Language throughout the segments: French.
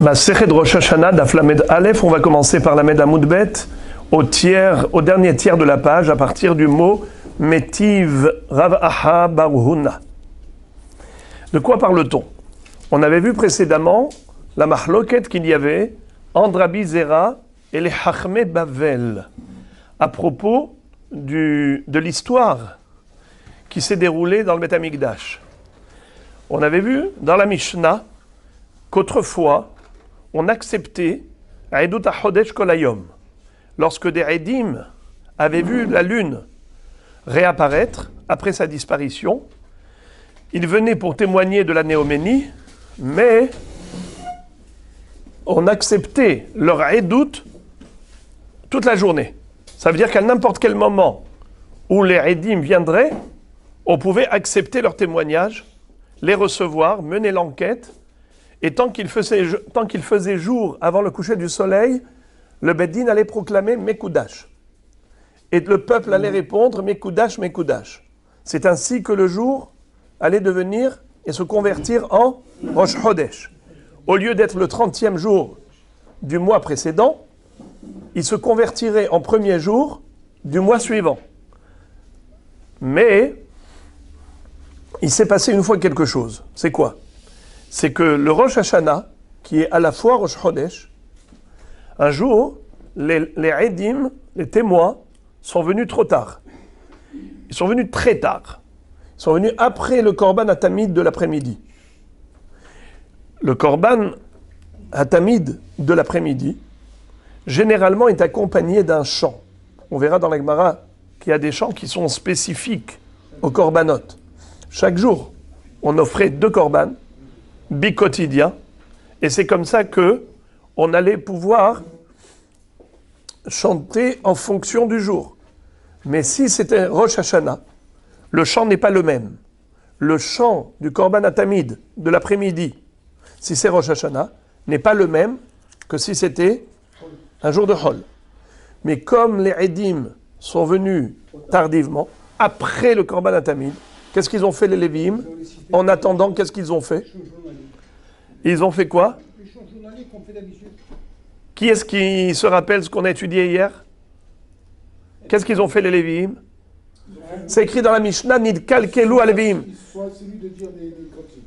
Masechet Rosh Hashanah, Daf Lamed Aleph, on va commencer par Lamed Amud Bet, au dernier tiers de la page, à partir du mot Metiv Rav Aha Bar Huna. De quoi parle-t-on? On avait vu précédemment la mahloket qu'il y avait entre Rabbi Zera et les Chachmei Bavel, à propos de l'histoire qui s'est déroulée dans le Beth Amikdash. On avait vu dans la Mishnah qu'autrefois, on acceptait Eidut HaChodesh Kol Hayom. Lorsque des Eidim avaient vu la lune réapparaître après sa disparition, ils venaient pour témoigner de la néoménie, mais on acceptait leur Eidut toute la journée. Ça veut dire qu'à n'importe quel moment où les Eidim viendraient, on pouvait accepter leur témoignage, les recevoir, mener l'enquête. Et tant qu'il faisait jour avant le coucher du soleil, le Beddin allait proclamer Mekoudash. Et le peuple allait répondre Mekoudash, Mekoudash. C'est ainsi que le jour allait devenir et se convertir en Rosh Chodesh. Au lieu d'être le 30e jour du mois précédent, il se convertirait en premier jour du mois suivant. Mais il s'est passé une fois quelque chose. C'est quoi? C'est que le Rosh Hashanah, qui est à la fois Rosh Chodesh, un jour, les Eidim, les témoins, sont venus trop tard. Ils sont venus très tard. Ils sont venus après le Korban Hatamid de l'après-midi. Le Korban Hatamid de l'après-midi, généralement, est accompagné d'un chant. On verra dans la Gemara qu'il y a des chants qui sont spécifiques au Korbanot. Chaque jour, on offrait 2 Korban, bi-quotidien, et c'est comme ça que on allait pouvoir chanter en fonction du jour. Mais si c'était Rosh Hashanah, le chant n'est pas le même. Le chant du Korban Hatamid de l'après-midi, si c'est Rosh Hashanah, n'est pas le même que si c'était un jour de Hol. Mais comme les Eidim sont venus tardivement, après le Korban Hatamid, qu'est-ce qu'ils ont fait les Lévi'im? En attendant, qu'est-ce qu'ils ont fait? Ils ont fait quoi? Qui est-ce qui se rappelle ce qu'on a étudié hier? Qu'est-ce qu'ils ont fait les Lévi'im? C'est écrit dans la Mishnah, Nid kalkelu Lévi'im.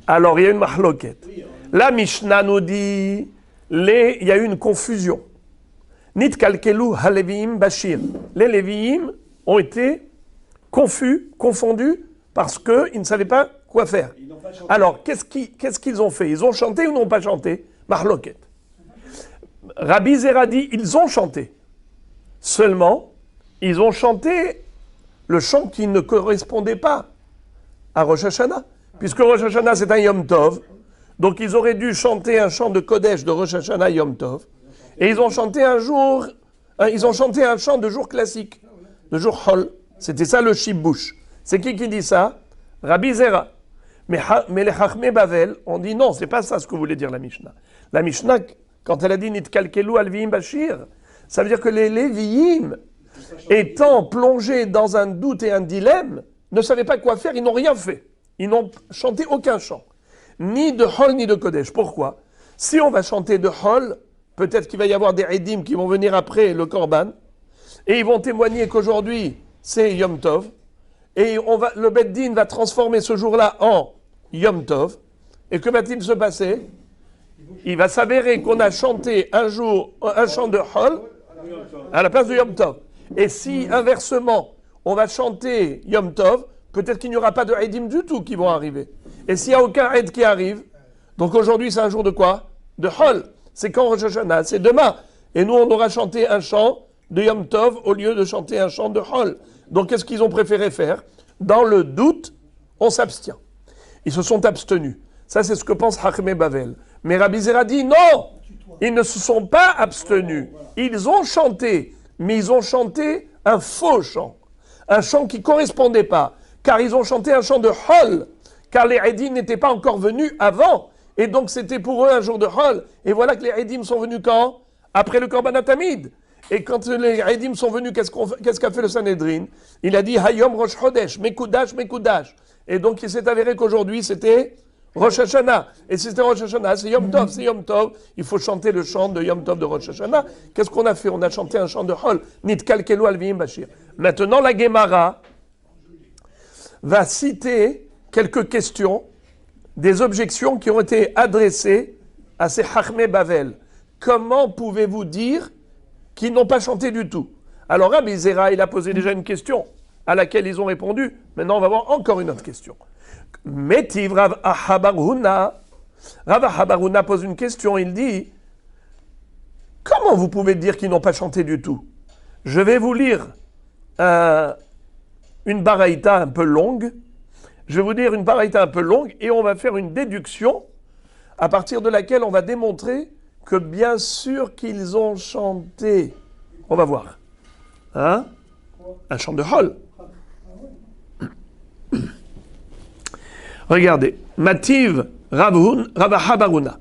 Alors, il y a une mahloket. La Mishnah nous dit, il y a eu une confusion. Nid kalkelu Lévi'im bashir. Les Lévi'im ont été confondus, parce qu'ils ne savaient pas quoi faire. Alors, qu'est-ce qu'ils ont fait? Ils ont chanté ou n'ont pas chanté? Mahloket. Rabbi Zera dit, ils ont chanté. Seulement, ils ont chanté le chant qui ne correspondait pas à Rosh Hashanah. Puisque Rosh Hashanah, c'est un Yom Tov. Donc, ils auraient dû chanter un chant de Kodesh de Rosh Hashanah Yom Tov. Et ils ont chanté un chant de jour classique, de jour Hol. C'était ça le Shibush. C'est qui dit ça? Rabbi Zera. Mais les Chachmei Bavel ont dit non, c'est pas ça ce que voulait dire la Mishnah. La Mishnah, quand elle a dit Nit kalkelu Lévi'im bashir, ça veut dire que les Lévi'im, étant plongés dans un doute et un dilemme, ne savaient pas quoi faire, ils n'ont rien fait. Ils n'ont chanté aucun chant. Ni de Hol, ni de Kodesh. Pourquoi? Si on va chanter de Hol, peut-être qu'il va y avoir des Eidim qui vont venir après le Korban, et ils vont témoigner qu'aujourd'hui, c'est Yom Tov, et le Beddin va transformer ce jour-là en Yom Tov. Et que va-t-il se passer? Il va s'avérer qu'on a chanté un chant de Hol à la place de Yom Tov. Et si, inversement, on va chanter Yom Tov, peut-être qu'il n'y aura pas de Eidim du tout qui vont arriver. Et s'il n'y a aucun Eid qui arrive, donc aujourd'hui c'est un jour de quoi? De Hol. C'est quand Rosh Hashanah? C'est demain. Et nous on aura chanté un chant de Yom Tov au lieu de chanter un chant de Hol. Donc, qu'est-ce qu'ils ont préféré faire? Dans le doute, on s'abstient. Ils se sont abstenus. Ça, c'est ce que pense Chachmei Bavel. Mais Rabbi Zera dit non, ils ne se sont pas abstenus. Ils ont chanté, mais ils ont chanté un faux chant. Un chant qui ne correspondait pas. Car ils ont chanté un chant de Hol. Car les Eidim n'étaient pas encore venus avant. Et donc, c'était pour eux un jour de Hol. Et voilà que les Eidim sont venus quand? Après le Korban Hatamid. Et quand les Eidim sont venus, qu'est-ce qu'a fait le Sanhedrin? Il a dit Hayom Rosh Chodesh, Mekoudash, Mekoudash. Et donc il s'est avéré qu'aujourd'hui c'était Rosh Hashanah. Et si c'était Rosh Hashanah, c'est Yom Tov, il faut chanter le chant de Yom Tov de Rosh Hashanah. Qu'est-ce qu'on a fait? On a chanté un chant de Hol, Nit Kalkelu Alviim Bashir. Maintenant, la Gemara va citer quelques questions, des objections qui ont été adressées à ces Chachmei Bavel. Comment pouvez-vous dire qu'ils n'ont pas chanté du tout? Alors Rabbi Zera, il a posé déjà une question à laquelle ils ont répondu. Maintenant, on va voir encore une autre question. Metiv Rav Ahabarhuna. Rav Ahabarhuna pose une question, il dit comment vous pouvez dire qu'ils n'ont pas chanté du tout? Je vais vous lire une baraïta un peu longue. Je vais vous dire une baraïta un peu longue et on va faire une déduction à partir de laquelle on va démontrer que bien sûr qu'ils ont chanté. On va voir. Hein? Un chant de Hol. Regardez. Mativ Rav Habaruna.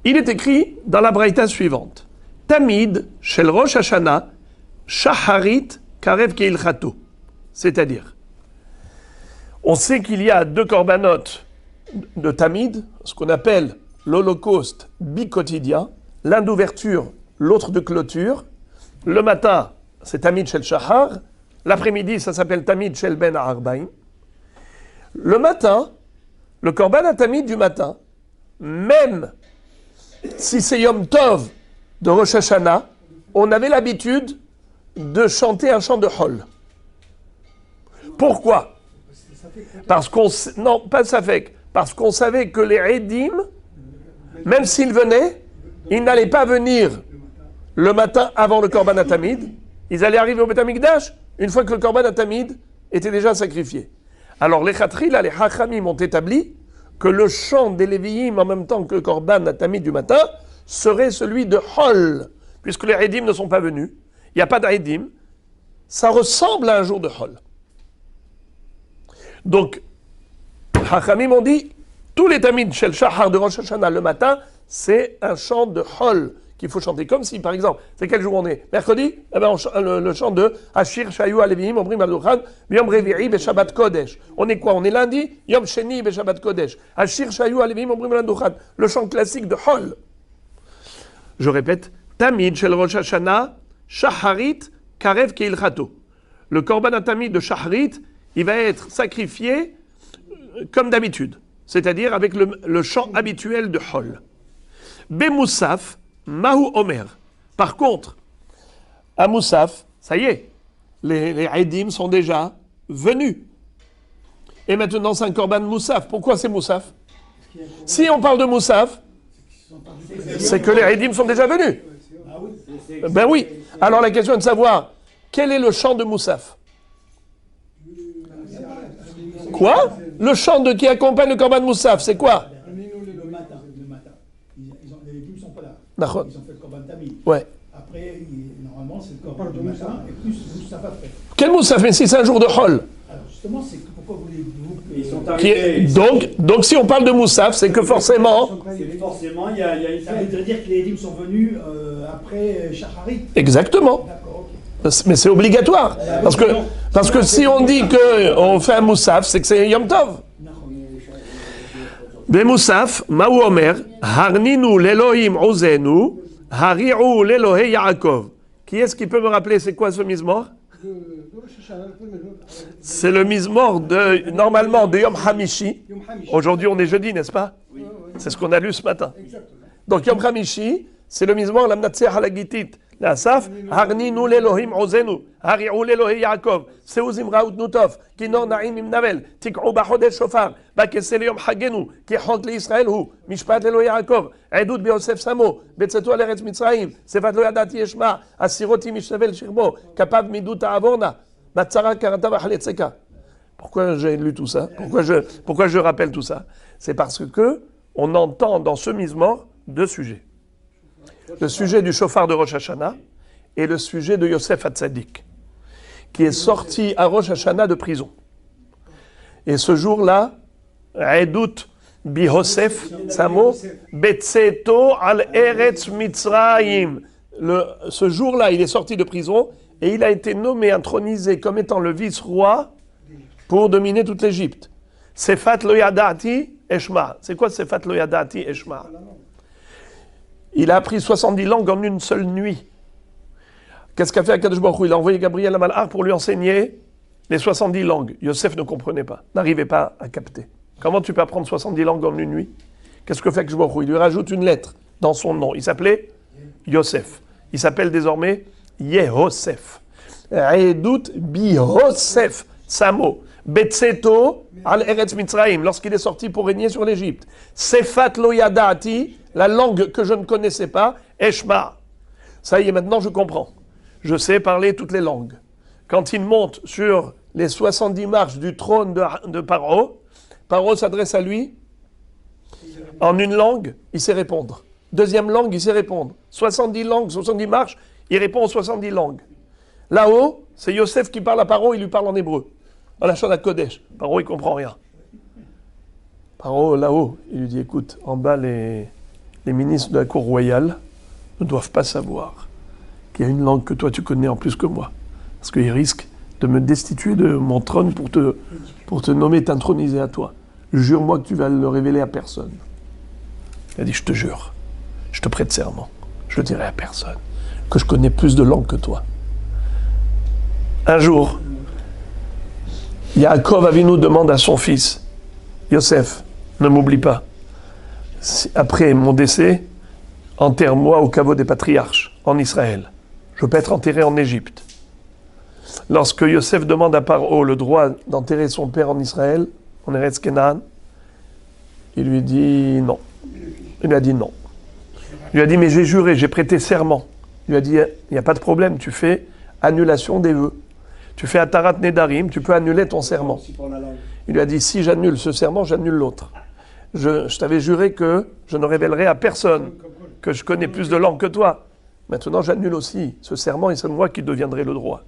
Il est écrit dans la braïta suivante. Tamid shel Rosh Hashanah shaharit karev keilchato. C'est-à-dire, on sait qu'il y a 2 corbanotes de Tamid, ce qu'on appelle l'holocauste bicotidien, l'un d'ouverture, l'autre de clôture. Le matin, c'est Tamid shel Shahar. L'après-midi, ça s'appelle Tamid shel Ben Arbaim. Le matin, le korban à Tamid du matin, même si c'est Yom Tov de Rosh Hashanah, on avait l'habitude de chanter un chant de Hol. Pourquoi? Parce qu'on savait que les Edim, même s'ils venaient, ils n'allaient pas venir le matin avant le Korban Atamid. Ils allaient arriver au Beth Amikdash une fois que le Korban Atamid était déjà sacrifié. Alors les Khatrila, les Hachamim ont établi que le chant des Lévi'im en même temps que le Korban Atamid du matin serait celui de Hol, puisque les Edim ne sont pas venus. Il n'y a pas d'Edim. Ça ressemble à un jour de Hol. Donc, Hachamim ont dit, tous les Tamid Shel Shahar de Rosh Hashanah le matin, c'est un chant de Hol qu'il faut chanter. Comme si, par exemple, c'est quel jour on est? Mercredi? Eh ben, le chant de Hashir Shayu Alevim, Omrim Al-Dukhan, Yom Revi'i, Beshabbat Kodesh. On est quoi? On est lundi? Yom Sheni, Beshabbat Kodesh. Hashir Shayu Alevim, Omrim Al-Dukhan. Le chant classique de Hol. Je répète, Tamid Shel Rosh Hashanah, Shaharit, Karev Keilchato. Le Korban Atamid de Shaharit, il va être sacrifié comme d'habitude, c'est-à-dire avec le chant habituel de Hol. Bemoussaf, Mahu Omer. Par contre, à Moussaf, ça y est, les Edim sont déjà venus. Et maintenant, c'est un Korban Moussaf. Pourquoi c'est Moussaf? Si on parle de Moussaf, c'est que les Edim sont déjà venus. Ben oui. Alors la question est de savoir, quel est le chant de Moussaf? Quoi? Le chant qui accompagne le Korban Moussaf, c'est quoi? Le matin. Les légumes ne sont pas là. D'accord. Ils ont fait le Korban Tamid. Ouais. Après, normalement, c'est le Korban du matin et plus Moussaf après. Quel Moussaf? Mais si c'est un jour de Hol. Alors justement, c'est pourquoi voulez-vous Ils sont arrivés. Donc si on parle de Moussaf, c'est que forcément... Forcément, il y a une... Ça veut dire que les légumes sont venus après Shacharit. Exactement. D'accord, ok. Mais c'est obligatoire. Parce que si on dit qu'on fait un Moussaf, c'est que c'est Yom Tov. Bemoussaf, Maou Omer, Harninu l'Elohim Ozenu, Hari'u l'Elohé Yaakov. Qui est-ce qui peut me rappeler c'est quoi ce Mizmor? C'est le Mizmor normalement de Yom Hamishi. Aujourd'hui on est jeudi, n'est-ce pas? Oui. C'est ce qu'on a lu ce matin. Donc Yom Hamishi, c'est le Mizmor Lamnatseh Halagitit. L'Asaf, Harninu l'Elohim Ozenu, Hari'u l'Elohé Yaakov, Seuzim Raout Nutov, Kinor Naim Imnavel, Tik'u Bachodesh Shofar, Bakesel Yom Hagenu, Kihok l'Israël Hu, Mishpat l'Elohé Yaakov, Edut Beosef Samo, Betzeto l'Eretz Mitzrayim, Sevat lo Yadati Yeshma, Asiroti Mishnavel Shirbo, Kapav Midut Avorna, Batsara Karata Bachaletzeka. Pourquoi j'ai lu tout ça? Pourquoi je rappelle tout ça? C'est parce que on entend dans ce Mizmor 2 sujets. Le sujet du shofar de Rosh Hashanah et le sujet de Yosef Hatzadik, qui est sorti à Rosh Hashanah de prison. Et ce jour-là, Edut bi Yosef Samo Betzeto al Eretz Mitzrayim. Ce jour-là, il est sorti de prison et il a été nommé, intronisé comme étant le vice-roi pour dominer toute l'Égypte. Sefat lo yadati Eshma. C'est quoi Sefat lo yadati Eshma? Il a appris 70 langues en une seule nuit. Qu'est-ce qu'a fait Akadosh Baruch Hu? Il a envoyé Gabriel à Malach pour lui enseigner les 70 langues. Yosef ne comprenait pas, n'arrivait pas à capter. Comment tu peux apprendre 70 langues en une nuit? Qu'est-ce que fait Akadosh Baruch Hu? Il lui rajoute une lettre dans son nom. Il s'appelait Yosef. Il s'appelle désormais Yehosef. Edut Bihosef. Samo. Betseto al Eretz Mitzrayim. Lorsqu'il est sorti pour régner sur l'Égypte. Sefat lo yadati. La langue que je ne connaissais pas. Eshma. Ça y est, maintenant je comprends. Je sais parler toutes les langues. Quand il monte sur les 70 marches du trône de Paro, Paro s'adresse à lui en une langue, il sait répondre. Deuxième langue, il sait répondre. 70 langues, 70 marches, il répond aux 70 langues. Là-haut, c'est Yosef qui parle à Paro, il lui parle en hébreu. En la Shana Kodesh. Paro, il comprend rien. Paro, là-haut, il lui dit, écoute, en bas, les ministres de la cour royale ne doivent pas savoir qu'il y a une langue que toi tu connais en plus que moi. Parce qu'ils risquent de me destituer de mon trône pour te nommer, t'introniser à toi. Jure-moi que tu vas le révéler à personne. Il a dit, je te jure, je te prête serment, je ne dirai à personne que je connais plus de langues que toi. Un jour, Yaakov Avinu demande à son fils, Yosef, ne m'oublie pas. Après mon décès, enterre-moi au caveau des patriarches, en Israël. Je peux être enterré en Égypte. Lorsque Yosef demande à Paro le droit d'enterrer son père en Israël, en Eretz Kenan, il lui dit non. Il lui a dit non. Il lui a dit, mais j'ai juré, j'ai prêté serment. Il lui a dit, il n'y a pas de problème, tu fais annulation des vœux. Tu fais Atarat Nedarim, tu peux annuler ton serment. Il lui a dit, si j'annule ce serment, j'annule l'autre. Je t'avais juré que je ne révélerai à personne que je connais plus de langues que toi. Maintenant, j'annule aussi ce serment et c'est moi qui deviendrai le droit.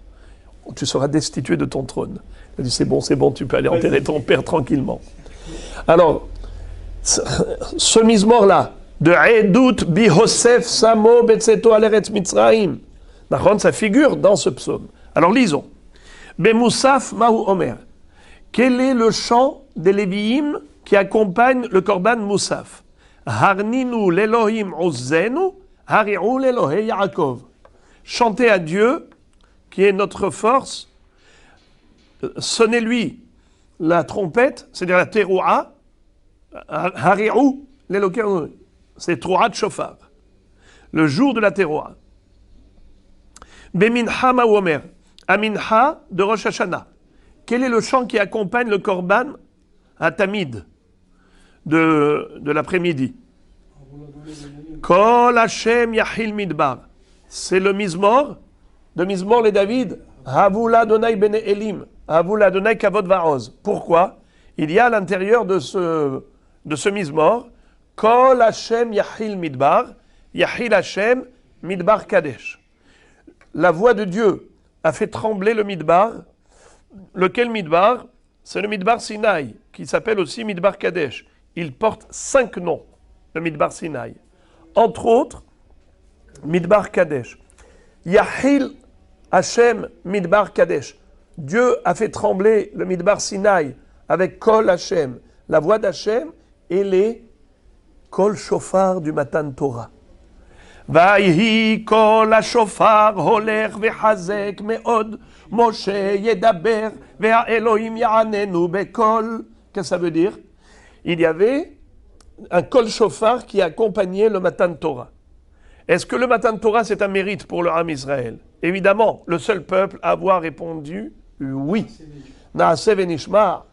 Tu seras destitué de ton trône. Il a dit, c'est bon, tu peux aller enterrer ton père tranquillement. Alors, ce mismor-là, de Edut Bihosef Samo Betseto al Eretz Mitzrayim, ça figure dans ce psaume. Alors lisons. Bemoussaf Mahu Omer. Quel est le chant des Lévi'im qui accompagne le Korban Moussaf? Harninu l'Elohim Uzzenu, Hari'u l'Elohei Yaakov. Chantez à Dieu, qui est notre force. Sonnez-lui la trompette, c'est-à-dire la terou'a. Hari'u l'Elohim, c'est terou'a de shofar. Le jour de la terou'a. Bemincha Mahu Omer. Amincha de Rosh Hashanah. Quel est le chant qui accompagne le Korban à Tamid de l'après-midi? Kol Hashem Yahil Midbar. C'est le Mizmor de Mizmor les David. Havula Donai Bene Elim. Havula Donai Kavod Vaoz. Pourquoi? Il y a à l'intérieur de ce Mizmor Kol Hashem Yahil Midbar. Yahil Hashem Midbar Kadesh. La voix de Dieu a fait trembler le Midbar. Lequel Midbar? C'est le Midbar Sinaï, qui s'appelle aussi Midbar Kadesh. Il porte 5 noms, le Midbar Sinaï. Entre autres, Midbar Kadesh. Yahil Hashem Midbar Kadesh. Dieu a fait trembler le Midbar Sinaï avec Kol Hashem, la voix d'Hashem, et les Kol Shofar du Matan Torah. Vayhi kol hashofar holer vechazek meod Moshe yedaber ve'Elohim ya'anenu bekol. Qu'est-ce que ça veut dire? Il y avait un kol shofar qui accompagnait le Matan Torah. Est-ce que le Matan Torah c'est un mérite pour le Ham Israël? Évidemment, le seul peuple à avoir répondu oui. Naaseh venishma.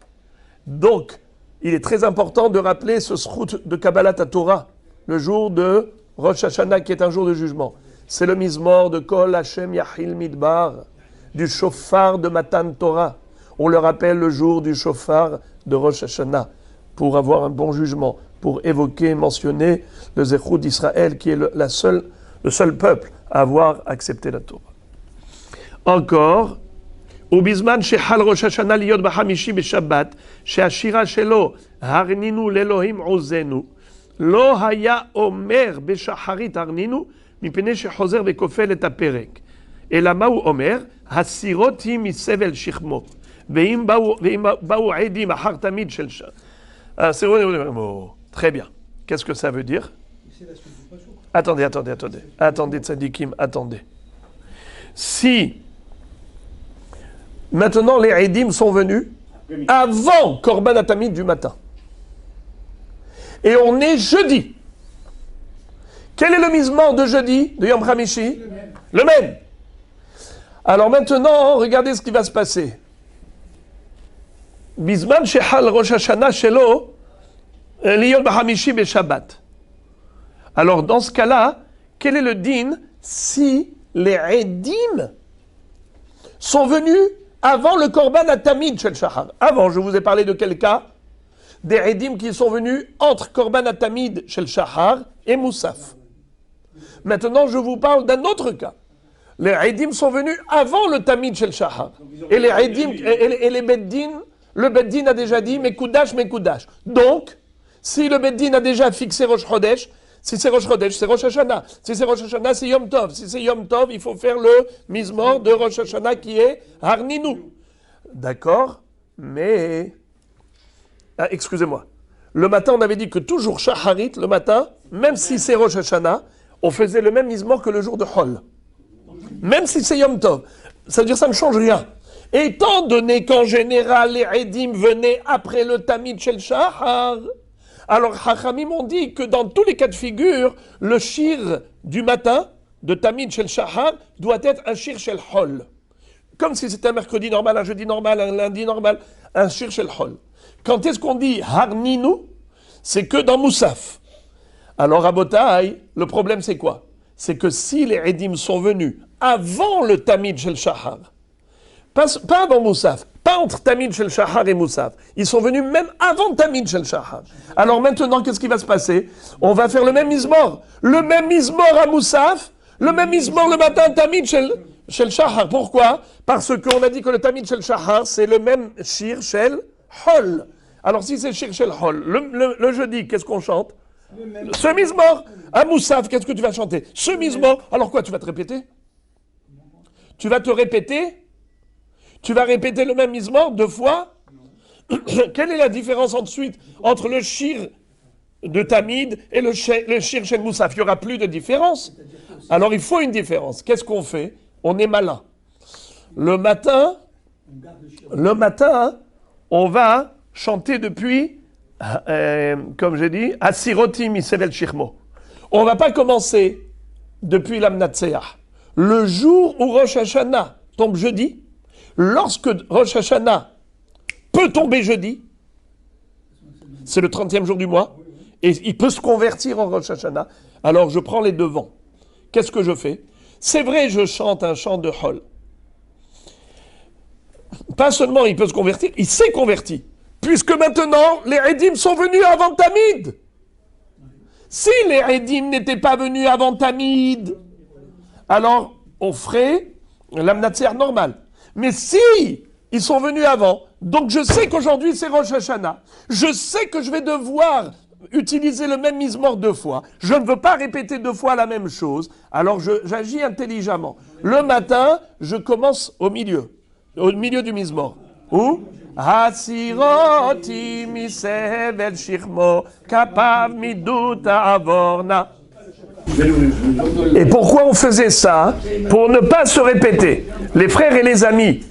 Donc, il est très important de rappeler ce zchut de Kabbalat Torah, le jour de Rosh Hashanah, qui est un jour de jugement. C'est le Mizmor de Kol Hashem Yahil Midbar, du shofar de Matan Torah. On le rappelle le jour du shofar de Rosh Hashanah, pour avoir un bon jugement, pour évoquer, mentionner le Zechut d'Israël, qui est le seul peuple à avoir accepté la Torah. Encore, ובזמן שחל ראש השנה להיות בחמישי בשבת, שהשירה שלו, הרנינו לאלוהים עוזנו, לא היה אומר בשחרית הרנינו, מפני שחוזר וכופל את הפרק. אלא מה הוא אומר? הסירות היא מסבל שכמו. ואם באו עדים אחר תמיד של Ah, c'est vrai. Très bien. Qu'est-ce que ça veut dire? C'est la suite du passouk. Attendez, tzadikim, attendez. Si maintenant les Eidim sont venus avant Korban Atamid du matin, et on est jeudi, quel est le misement de jeudi de Yom Hamishi? Le même. Alors maintenant, regardez ce qui va se passer. Bizman shehal Rosh Hashanah shelo liyot b'Hamishi b'Shabbat. Alors dans ce cas-là, quel est le din si les Eidim sont venus avant le Korban Atamid Shel Shahar? Avant, je vous ai parlé de quel cas? Des Eidim qui sont venus entre Korban Atamid Shel Shahar et Moussaf. Maintenant, je vous parle d'un autre cas. Les Eidim sont venus avant le Tamid Shel Shahar. Et les Eidim, et les Beddin, le Beddin a déjà dit Mekoudash. Donc, si le Beddin a déjà fixé Rosh Chodesh, si c'est Rosh Chodesh, c'est Rosh Hashanah. Si c'est Rosh Hashanah, c'est Yom Tov. Si c'est Yom Tov, il faut faire le Mizmor de Rosh Hashanah qui est Harninu. D'accord? Mais... Ah, excusez-moi. Le matin, on avait dit que toujours Shaharit, le matin, même si c'est Rosh Hashanah, on faisait le même Mizmor que le jour de Hol. Même si c'est Yom Tov. Ça veut dire que ça ne change rien. Étant donné qu'en général, les Eidim venaient après le Tamid Shel Shahar, alors Chachamim ont dit que dans tous les cas de figure, le shir du matin, de Tamid Shel Shahar, doit être un shir Shel Hol. Comme si c'était un mercredi normal, un jeudi normal, un lundi normal, un shir Shel Hol. Quand est-ce qu'on dit Harninu? C'est que dans Moussaf. Alors à Botaï, le problème c'est quoi? C'est que si les Eidim sont venus avant le Tamid Shel Shahar, pas avant Moussaf, pas entre Tamid Shel Shahar et Moussaf, ils sont venus même avant Tamid Shel Shahar. Alors maintenant, qu'est-ce qui va se passer? On va faire le même Mizmor. Le même Mizmor à Moussaf, le même Mizmor le matin, Tamid Shel Shahar. Pourquoi? Parce qu'on a dit que le Tamid Shel Shahar, c'est le même Shir Shel Hol. Alors si c'est Shir Shel Hol, le jeudi, qu'est-ce qu'on chante? Ce Mizmor. À Moussaf, qu'est-ce que tu vas chanter? Ce Mizmor. Alors quoi, tu vas te répéter? Tu vas te répéter? Tu vas répéter le même Mizmor 2 fois? Quelle est la différence ensuite entre le Shir de Tamid et le Shir Shel Moussaf? Il n'y aura plus de différence. Alors il faut une différence. Qu'est-ce qu'on fait? On est malin. Le matin, on va chanter depuis, comme j'ai dit, Asiroti Misevel Shirmo. On ne va pas commencer depuis l'Amnatseah. Le jour où Rosh Hashanah tombe jeudi, lorsque Rosh Hashanah peut tomber jeudi, c'est le 30e jour du mois, et il peut se convertir en Rosh Hashanah, alors je prends les devants. Qu'est-ce que je fais? C'est vrai, je chante un chant de Hol. Pas seulement il peut se convertir, il s'est converti. Puisque maintenant, les Eidim sont venus avant Tamid. Si les Eidim n'étaient pas venus avant Tamid, alors on ferait l'Amnatser normal. Mais si ils sont venus avant, donc je sais qu'aujourd'hui c'est Rosh Hashanah, je sais que je vais devoir utiliser le même Mizmor 2 fois, je ne veux pas répéter 2 fois la même chose, alors j'agis intelligemment. Le matin, je commence au milieu du Mizmor. Où? Hasiroti misevel shirmo, kapav miduta avorna. Et pourquoi on faisait ça? Pour ne pas se répéter. Les frères et les amis,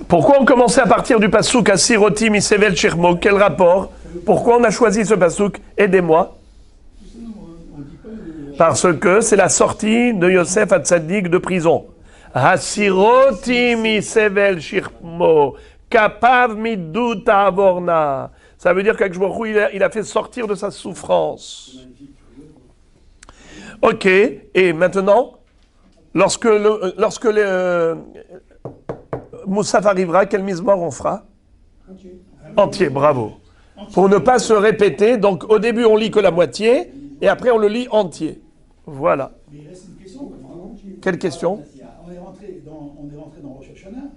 pourquoi on commençait à partir du pasouk Hasiroti misevel shirmo? Quel rapport? Pourquoi on a choisi ce pasouk? Aidez-moi. Parce que c'est la sortie de Yosef Hatzadik de prison. Hasiroti misevel shirmo, kapav miduta avorna. Ça veut dire qu'Akadosh Baruch Hu, il a fait sortir de sa souffrance. Ok, et maintenant, lorsque Moussaf arrivera, quel Mizmor on fera? Entier, bravo. Pour ne pas se répéter, donc au début on lit que la moitié, et après on le lit entier. Voilà. Mais il reste une question. Quelle question? On est rentré dans Rosh Hashanah.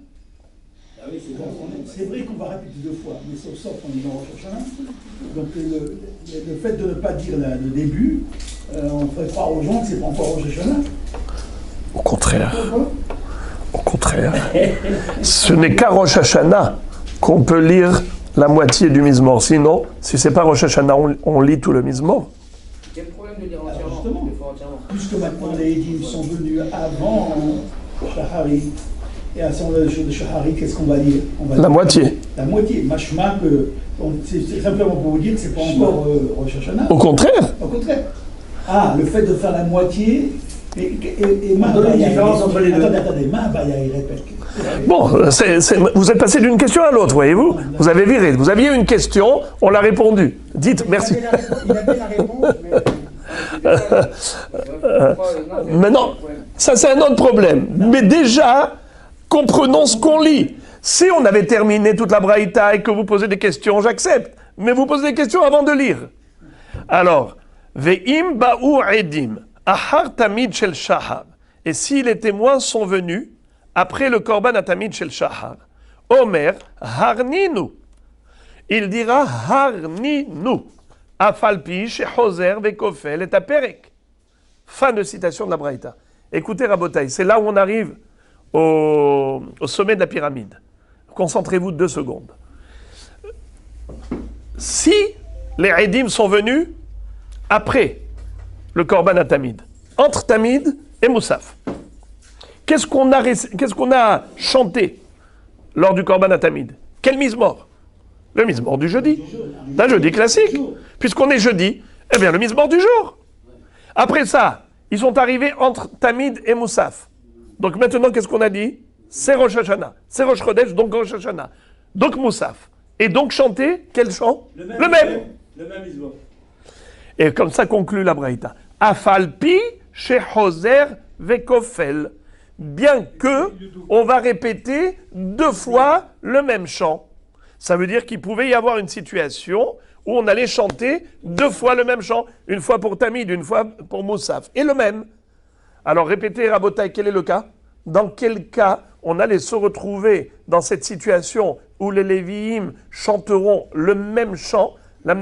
C'est vrai qu'on va répéter 2 fois, mais sauf qu'on est dans Rosh Hashanah. Donc le fait de ne pas dire le début, on ferait croire aux gens que c'est pas encore Rosh Hashanah. Au contraire. Au contraire. Ce n'est qu'à Rosh Hashanah qu'on peut lire la moitié du Mizmor. Sinon, si c'est pas Rosh Hashanah, on lit tout le Mizmor. Quel problème de lire Alors entièrement? justement, Il faut entièrement. puisque maintenant les Edim sont venus avant Shaharit, et à son de Shaharit, qu'est-ce qu'on va dire? On va La dire moitié. La moitié. Mashma, c'est simplement pour vous dire que c'est pas encore Rosh Hashanah. Au contraire. Au contraire. Ah, le fait de faire la moitié. Et On donne une différence entre les deux. Attendez, Mahabaya, il répète. Bon, vous êtes passé d'une question à l'autre, voyez-vous. Vous avez viré. Vous aviez une question, on l'a répondu. Dites, merci. Il avait la réponse, mais. Maintenant, ça c'est un autre problème. Mais déjà, comprenons ce qu'on lit. Si on avait terminé toute la braïta et que vous posez des questions, j'accepte. Mais vous posez des questions avant de lire. Alors, Ve'im ba'u edim, ahar tamid shel shahar. Et si les témoins sont venus après le korban atamid shel shahar, Omer, harninu. Il dira harninu. Afalpi shehozer vekofel et aperek. Fin de citation de la braïta. Écoutez Rabotai, c'est là où on arrive au sommet de la pyramide. Concentrez-vous 2 secondes. Si les Edim sont venus après le Korban à Tamid, entre Tamid et Moussaf, qu'est-ce qu'on a chanté lors du Korban à Tamid? Quel Mizmor? Le Mizmor du jeudi. D'un jeudi classique. Puisqu'on est jeudi, eh bien le Mizmor du jour. Après ça, ils sont arrivés entre Tamid et Moussaf. Donc maintenant, qu'est-ce qu'on a dit? C'est Rosh Hashanah. C'est Rosh Chodesh, donc Rosh Hashanah. Donc Moussaf. Et donc chanter, quel chant? Le même. Le même Mizmor. Et comme ça conclut la Braïta. Afalpi shehozer vekofel. Bien que on va répéter 2 fois le même chant. Ça veut dire qu'il pouvait y avoir une situation où on allait chanter 2 fois le même chant. Une fois pour Tamid, une fois pour Moussaf. Et le même. Alors répétez, Rabotai, quel est le cas? Dans quel cas on allait se retrouver dans cette situation où les Lévi'im chanteront le même chant? Dans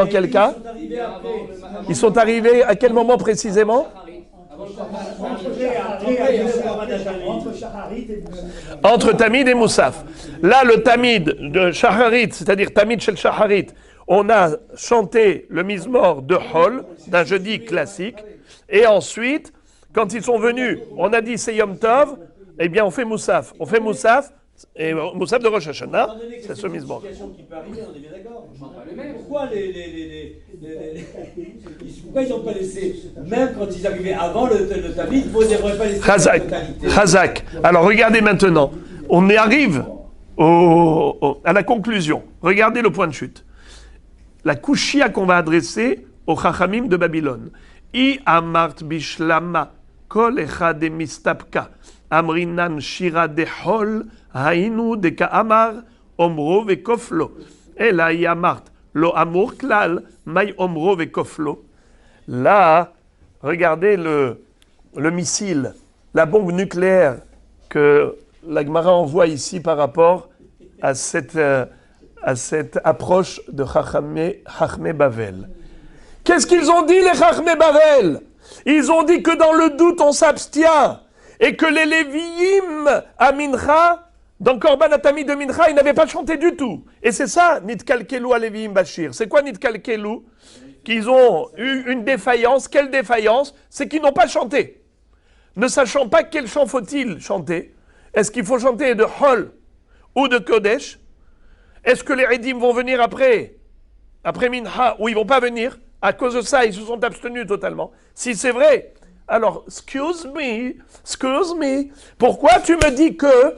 quel cas? Ils sont arrivés à quel moment précisément? Entre Tamid et Moussaf. Là, le Tamid de Shaharit, c'est-à-dire Tamid shel Shaharit, on a chanté le Mizmor de Hol, d'un jeudi classique, et ensuite, quand ils sont venus, on a dit c'est Yom Tov, eh bien on fait Moussaf. On fait Moussaf, et Moussaf de Rosh Hashanah, c'est ce Mizmor. Pourquoi ils n'ont pas laissé, même quand ils arrivaient avant le Tamid, ils ne devraient pas laisser Chazak. la totalité. Chazak. Alors regardez maintenant, on y arrive à la conclusion. Regardez le point de chute. La kushia qu'on va adresser aux Chachamim de Babylone. I amart bishlama kol echad mistapka amrinan shira de hol hainu de ka'amar omro vekoflo. Ela i amart lo amur klal may omro vekoflo. Là, regardez le missile, la bombe nucléaire que la Gemara envoie ici par rapport à cette approche de Chachmé Bavel. Qu'est-ce qu'ils ont dit, les Chachmé Bavel? Ils ont dit que dans le doute, on s'abstient. Et que les Lévi'im à Mincha, dans Korban Atami de Mincha, ils n'avaient pas chanté du tout. Et c'est ça, Nitkalkelu à Lévi'im Bashir. C'est quoi Nitkalkelu? Qu'ils ont eu une défaillance. Quelle défaillance? C'est qu'ils n'ont pas chanté. Ne sachant pas quel chant faut-il chanter. Est-ce qu'il faut chanter de Hol ou de Kodesh? Est-ce que les Edim vont venir après Mincha, ou ils ne vont pas venir? À cause de ça, ils se sont abstenus totalement. Si c'est vrai, alors, excuse me, pourquoi tu me dis que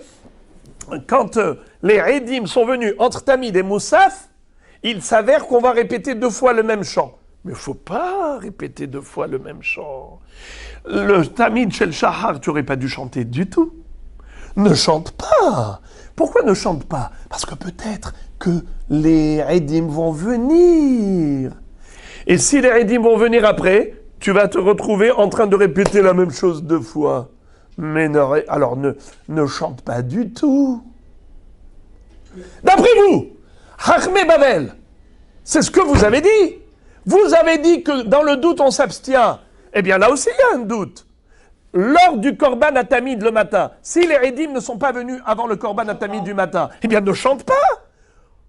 quand les Edim sont venus entre Tamid et Moussaf, il s'avère qu'on va répéter 2 fois le même chant? Mais il ne faut pas répéter 2 fois le même chant. Le Tamid shel Shahar, tu n'aurais pas dû chanter du tout. Ne chante pas. Pourquoi ne chante pas? Parce que peut-être que les Edim vont venir. Et si les Edim vont venir après, tu vas te retrouver en train de répéter la même chose 2 fois. Mais alors ne chante pas du tout. D'après vous, Chachmé Bavel, c'est ce que vous avez dit. Vous avez dit que dans le doute, on s'abstient. Eh bien, là aussi, il y a un doute. lors du Korban Atamid le matin, si les Edim ne sont pas venus avant le Korban Atamid du matin, eh bien ne chante pas.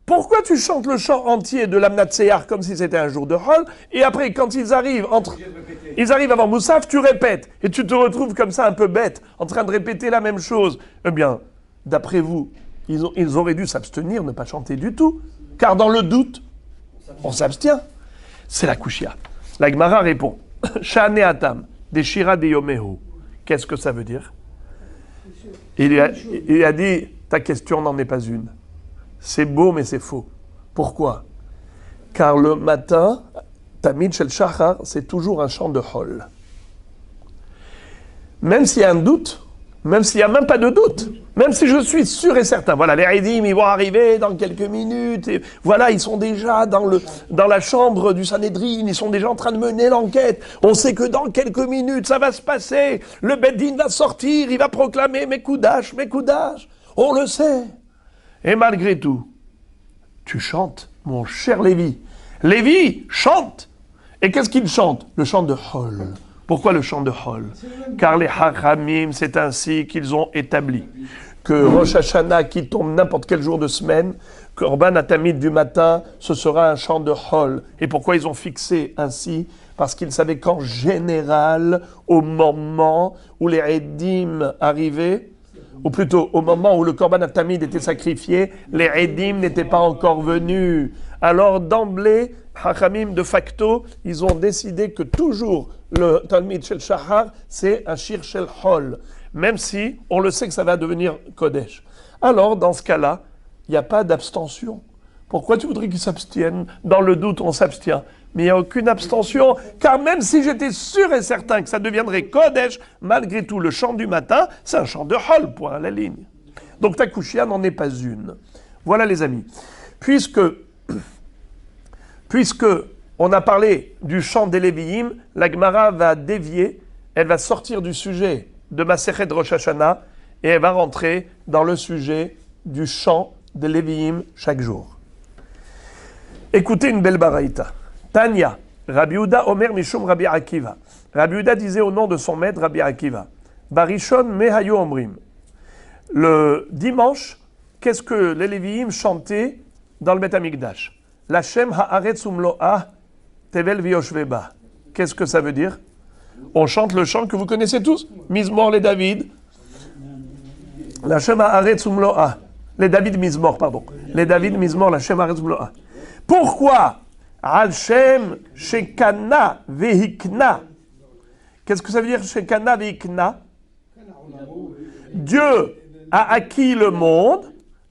Pourquoi tu chantes le chant entier de l'Amnatseyar comme si c'était un jour de Hol, et après, quand ils arrivent avant Moussaf, tu répètes, et tu te retrouves comme ça un peu bête, en train de répéter la même chose. Eh bien, d'après vous, ils auraient dû s'abstenir, ne pas chanter du tout, car dans le doute, on s'abstient. C'est la Kushia. La Gemara répond, Shane Atam, des Shira de Yomehu. Qu'est-ce que ça veut dire? Il a dit, ta question n'en est pas une. C'est beau, mais c'est faux. Pourquoi? Car le matin, Tamid Shel Shachar, c'est toujours un chant de Hol. Même s'il y a un doute, même s'il n'y a même pas de doute, même si je suis sûr et certain, voilà, les Eidim, ils vont arriver dans quelques minutes, et voilà, ils sont déjà dans la chambre du Sanhédrin, ils sont déjà en train de mener l'enquête, on sait que dans quelques minutes, ça va se passer, le Beddin va sortir, il va proclamer mes Koudash, on le sait. Et malgré tout, tu chantes, mon cher Lévi. Lévi chante. Et qu'est-ce qu'il chante? Le chant de Hol. Pourquoi le chant de Hol? Car les Hachamim, c'est ainsi qu'ils ont établi que Rosh Hashanah, qui tombe n'importe quel jour de semaine, Korban Atamid du matin, ce sera un chant de Hol. Et pourquoi ils ont fixé ainsi? Parce qu'ils savaient qu'en général, au moment où les Edim arrivaient, ou plutôt au moment où le Korban Atamid était sacrifié, les Edim n'étaient pas encore venus. Alors d'emblée, Hachamim de facto, ils ont décidé que toujours le Talmid Shel Shachar, c'est un Shir Shel Hol, même si on le sait que ça va devenir Kodesh. Alors dans ce cas-là, il n'y a pas d'abstention. Pourquoi tu voudrais qu'ils s'abstiennent? Dans le doute, on s'abstient. Mais il n'y a aucune abstention, car même si j'étais sûr et certain que ça deviendrait Kodesh, malgré tout, le chant du matin, c'est un chant de Hol, point à la ligne. Donc ta Kushia n'en est pas une. Voilà les amis. Puisque on a parlé du chant des Lévi'im, la Gemara va dévier, elle va sortir du sujet de Masechet Rosh Hashanah, et elle va rentrer dans le sujet du chant des Lévi'im chaque jour. Écoutez une belle baraïta. Tanya, Rabbi Yehuda Omer Mishum Rabbi Akiva. Rabbi Yehuda disait au nom de son maître Rabbi Akiva, Barishon Mehayo Omrim. Le dimanche, qu'est-ce que les Lévi'im chantaient dans le Beth Amikdash? L'Hashem haaretz umlo'ah tevel v'yoshveba. Qu'est-ce que ça veut dire? On chante le chant que vous connaissez tous. Mizmor les David. L'Hashem haaretz umlo'ah. Les David Mizmor, pardon. Les David Mizmor, l'Hashem haaretz umlo'ah. Pourquoi? Al-Shem Shekana Vehikna. Qu'est-ce que ça veut dire Shekana Vehikna? Dieu a acquis le monde.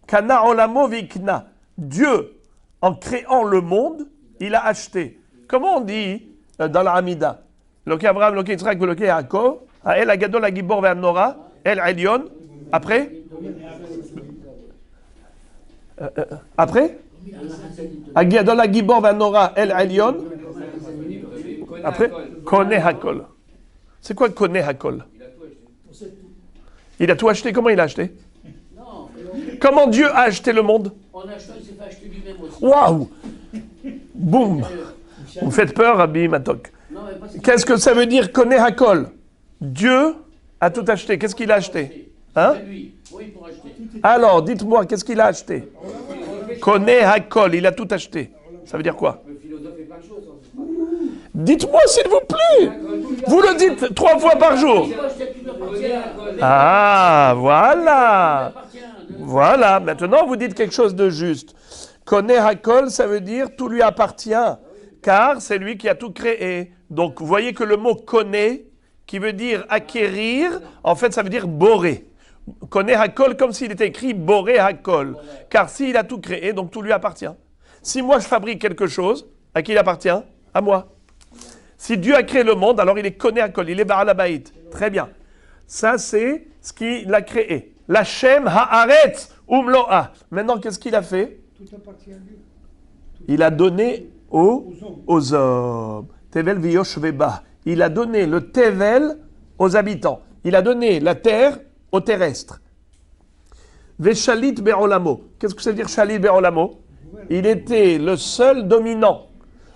Kana Olamo Vehikna. Dieu, en créant le monde, il a acheté. Comment on dit dans la Hamida? Loke Abraham, Loke Yitzhak, Loke Yaakov. El Agadol, Agibor, Ve'anora. El Elyon. Après? Après? Agadol, Agibor, Ve'anora. El Elyon. Après? Kone Hakol. C'est quoi Kone Hakol? Il a tout acheté. Comment il a acheté? Comment Dieu a acheté le monde? En achetant, il s'est fait acheter lui-même aussi. Waouh! Boum! Vous me faites peur, Rabbi Matok. Qu'est-ce que ça veut dire Kone Hakol? Dieu a tout acheté. Qu'est-ce qu'il a acheté? Hein? Alors, dites-moi, qu'est-ce qu'il a acheté? Kone Hakol, il a tout acheté. Ça veut dire quoi? Dites-moi, s'il vous plaît! Vous le dites 3 fois par jour. Ah, voilà! Voilà, maintenant vous dites quelque chose de juste. Kone Hakol, ça veut dire tout lui appartient, car c'est lui qui a tout créé. Donc vous voyez que le mot Kone, qui veut dire acquérir, en fait ça veut dire boré. Kone Hakol, comme s'il était écrit boré Hakol, car s'il a tout créé, donc tout lui appartient. Si moi je fabrique quelque chose, à qui il appartient? À moi. Si Dieu a créé le monde, alors il est Kone Hakol, il est Baal Habayit. Très bien. Ça c'est ce qu'il a créé. L'Hashem haaretz umlo'ah. Maintenant, qu'est-ce qu'il a fait? Tout appartient à Dieu. Il a donné aux hommes. Tevel v'yoshveba. Il a donné le Tevel aux habitants. Il a donné la terre aux terrestres. Veshalit be'olamo. Qu'est-ce que ça veut dire shalit be'olamo? Il était le seul dominant,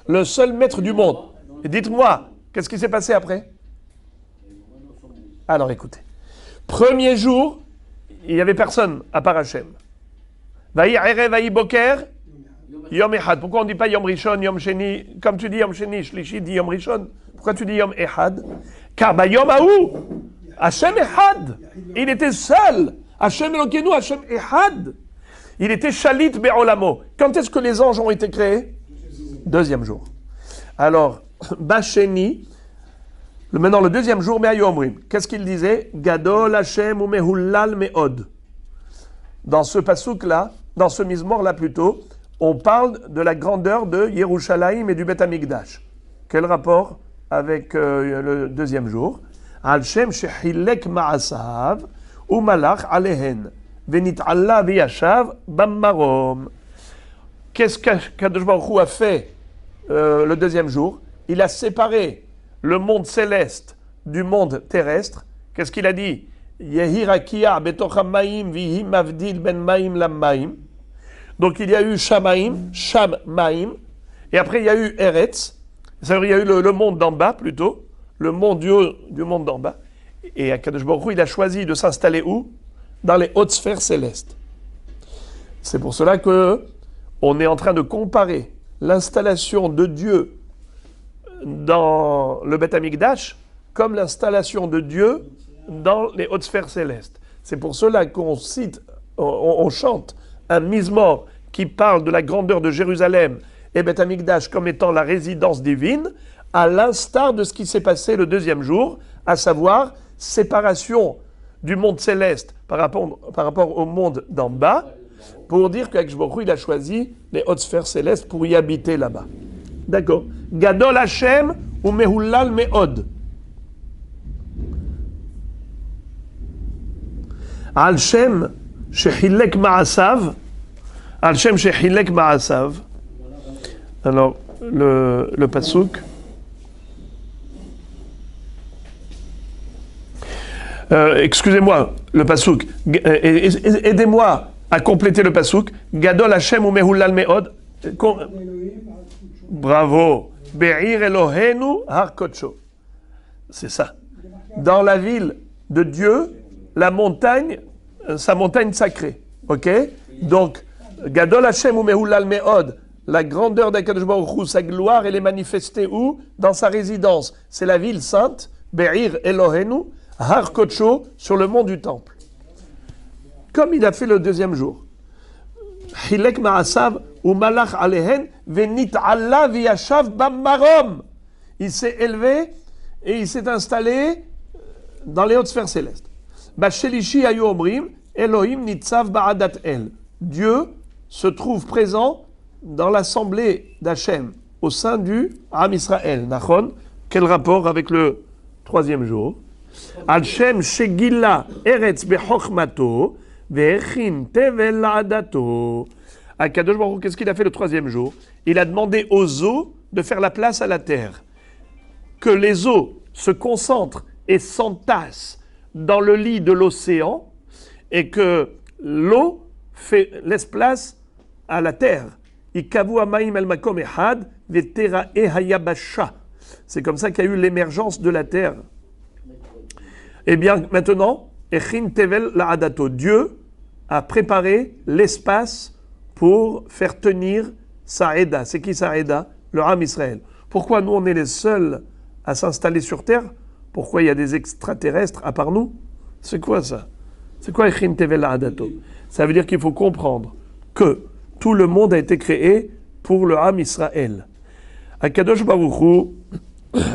le seul maître du monde. Et dites-moi, qu'est-ce qui s'est passé après? Alors écoutez. Premier jour, il n'y avait personne à part Hachem. Vaï Erev, Vaï Boker, Yom Echad. Pourquoi on ne dit pas Yom Rishon, Yom Sheni? Comme tu dis Yom Sheni, Shlishi dit Yom Rishon. Pourquoi tu dis Yom Echad? Car Yom Aou, Hachem Echad. Il était seul. Hachem Elokeinu, Hachem Echad. Il était Shalit Be'olamo. Quand est-ce que les anges ont été créés? Deuxième jour. Alors, Basheni, maintenant le deuxième jour, Me'ayomrim. Qu'est-ce qu'il disait? Gadol Hachem ou Mehullal Me'od. Dans ce pasouk-là, dans ce mizmor-là plutôt, on parle de la grandeur de Yerushalayim et du Beth Amikdash. Quel rapport avec le deuxième jour? Al-Shem shehilek ma'asav ou malach alehen venit Allah v'yashav bammarom. Qu'est-ce qu'Akadosh Baruch Hu a fait le deuxième jour? Il a séparé le monde céleste du monde terrestre. Qu'est-ce qu'il a dit? Yehi rakia betoch ha'mayim vihi mavdil ben mayim lam mayim. Donc il y a eu Shamaim, Shamaim, et après il y a eu Eretz, c'est-à-dire il y a eu le monde d'en bas plutôt, le monde du monde d'en bas, et Akadosh Baruch Hu, il a choisi de s'installer où? Dans les hautes sphères célestes. C'est pour cela que on est en train de comparer l'installation de Dieu dans le Beth Amikdash comme l'installation de Dieu dans les hautes sphères célestes. C'est pour cela qu'on cite, on chante un mizmor qui parle de la grandeur de Jérusalem et Beth Amikdash comme étant la résidence divine, à l'instar de ce qui s'est passé le deuxième jour, à savoir séparation du monde céleste par rapport au monde d'en bas, pour dire qu'Akadosh Baruch Hu, il a choisi les hautes sphères célestes pour y habiter là-bas. D'accord. Gadol Hashem ou Mehullal Me'od. Al-Shem shehilek ma'asav. Al-Shem shehilek ma'asav. Alors, le pasouk. Excusez-moi, le pasouk. Aidez-moi à compléter le pasouk. Gadol Hashem ou Mehullal Me'od. Bravo. Be'ir Elohenu har kodsho. C'est ça. Dans la ville de Dieu, la montagne, sa montagne sacrée. Ok? Donc, Gadol Hashem ou Mehullal Me'od, la grandeur d'Akadosh Baruch Hu, sa gloire, elle est manifestée où? Dans sa résidence. C'est la ville sainte, Be'ir Elohenu har kodsho, sur le mont du temple. Comme il a fait le deuxième jour. Hilek ma'asav ou malach alehen venit Allah v'yashav bammarom. Il s'est élevé et il s'est installé dans les hautes sphères célestes. Bashelishi ayu omrim Elohim nitzav ba'adat el. Dieu se trouve présent dans l'assemblée d'Hachem au sein du Am Israël. Nachon, quel rapport avec le troisième jour? Al-Shem shegilla eretz bechochmato ve'echin tevel la'adato. Akadosh Baruch Hu, qu'est-ce qu'il a fait le troisième jour? Il a demandé aux eaux de faire la place à la terre. Que les eaux se concentrent et s'entassent dans le lit de l'océan et que l'eau laisse place à la terre. Ikavu ha'mayim el makom ehad ve'tera'eh hayabasha. C'est comme ça qu'il y a eu l'émergence de la terre. Eh bien, maintenant, Echin Tevel La'adato, Dieu a préparé l'espace pour faire tenir sa Eda. C'est qui sa Eda? Le Am Israël. Pourquoi nous, on est les seuls à s'installer sur terre? Pourquoi il y a des extraterrestres à part nous? C'est quoi ça? C'est quoi Echin Tevel La'adato? Ça veut dire qu'il faut comprendre que tout le monde a été créé pour le Am Israël. Akadosh Baruch Hu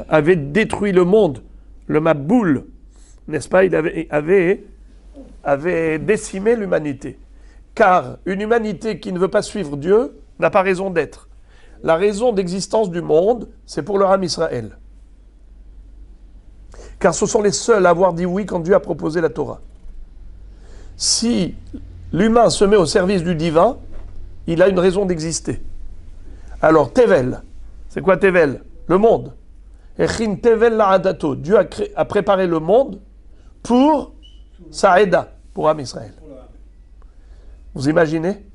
avait détruit le monde, le Maboul, n'est-ce pas? Il avait décimé l'humanité. Car une humanité qui ne veut pas suivre Dieu n'a pas raison d'être. La raison d'existence du monde, c'est pour le Am Israël. Car ce sont les seuls à avoir dit oui quand Dieu a proposé la Torah. Si l'humain se met au service du divin, il a une raison d'exister. Alors, Tevel, c'est quoi Tevel? Le monde. Echin Tevel La'adato, Dieu a préparé le monde pour Saïda, pour Am Israël. Vous imaginez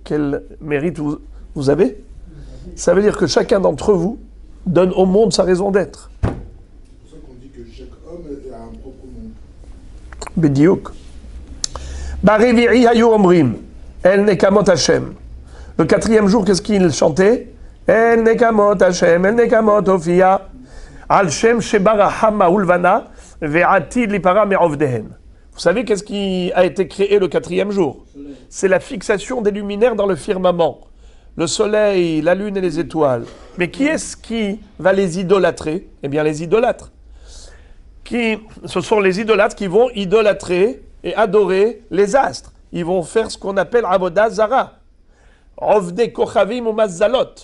quel mérite vous avez? Ça veut dire que chacun d'entre vous donne au monde sa raison d'être. C'est pour ça qu'on dit que chaque homme Bediuk. Barevi'i hayu omrim, El nekamot Hashem. Le quatrième jour, qu'est-ce qu'il chantait? El nekamot Hashem, El nekamot Ophia, Al Shem Shebara Hama Ulvana, Ve'atid Lipara Me'ovdehen. Vous savez qu'est-ce qui a été créé le quatrième jour? C'est la fixation des luminaires dans le firmament. Le soleil, la lune et les étoiles. Mais qui est-ce qui va les idolâtrer? Eh bien, les idolâtres. Ce sont les idolâtres qui vont idolâtrer et adorer les astres. Ils vont faire ce qu'on appelle Avodah Zara. Ovde Kochavim ou Mazzalot.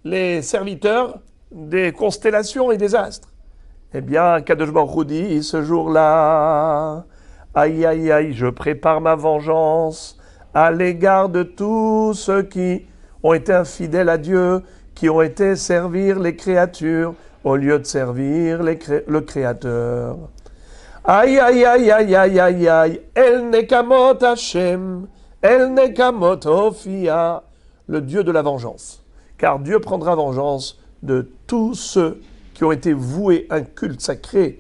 Les serviteurs des constellations et des astres. Eh bien, Kadosh Baruch Hu dit, ce jour-là, aïe aïe aïe, je prépare ma vengeance à l'égard de tous ceux qui ont été infidèles à Dieu, qui ont été servir les créatures au lieu de servir le Créateur. Aïe aïe aïe aïe aïe aïe aïe, El Nekamot Hashem, El Nekamot Ophia, le Dieu de la vengeance. Car Dieu prendra vengeance de tous ceux qui ont été voués un culte sacré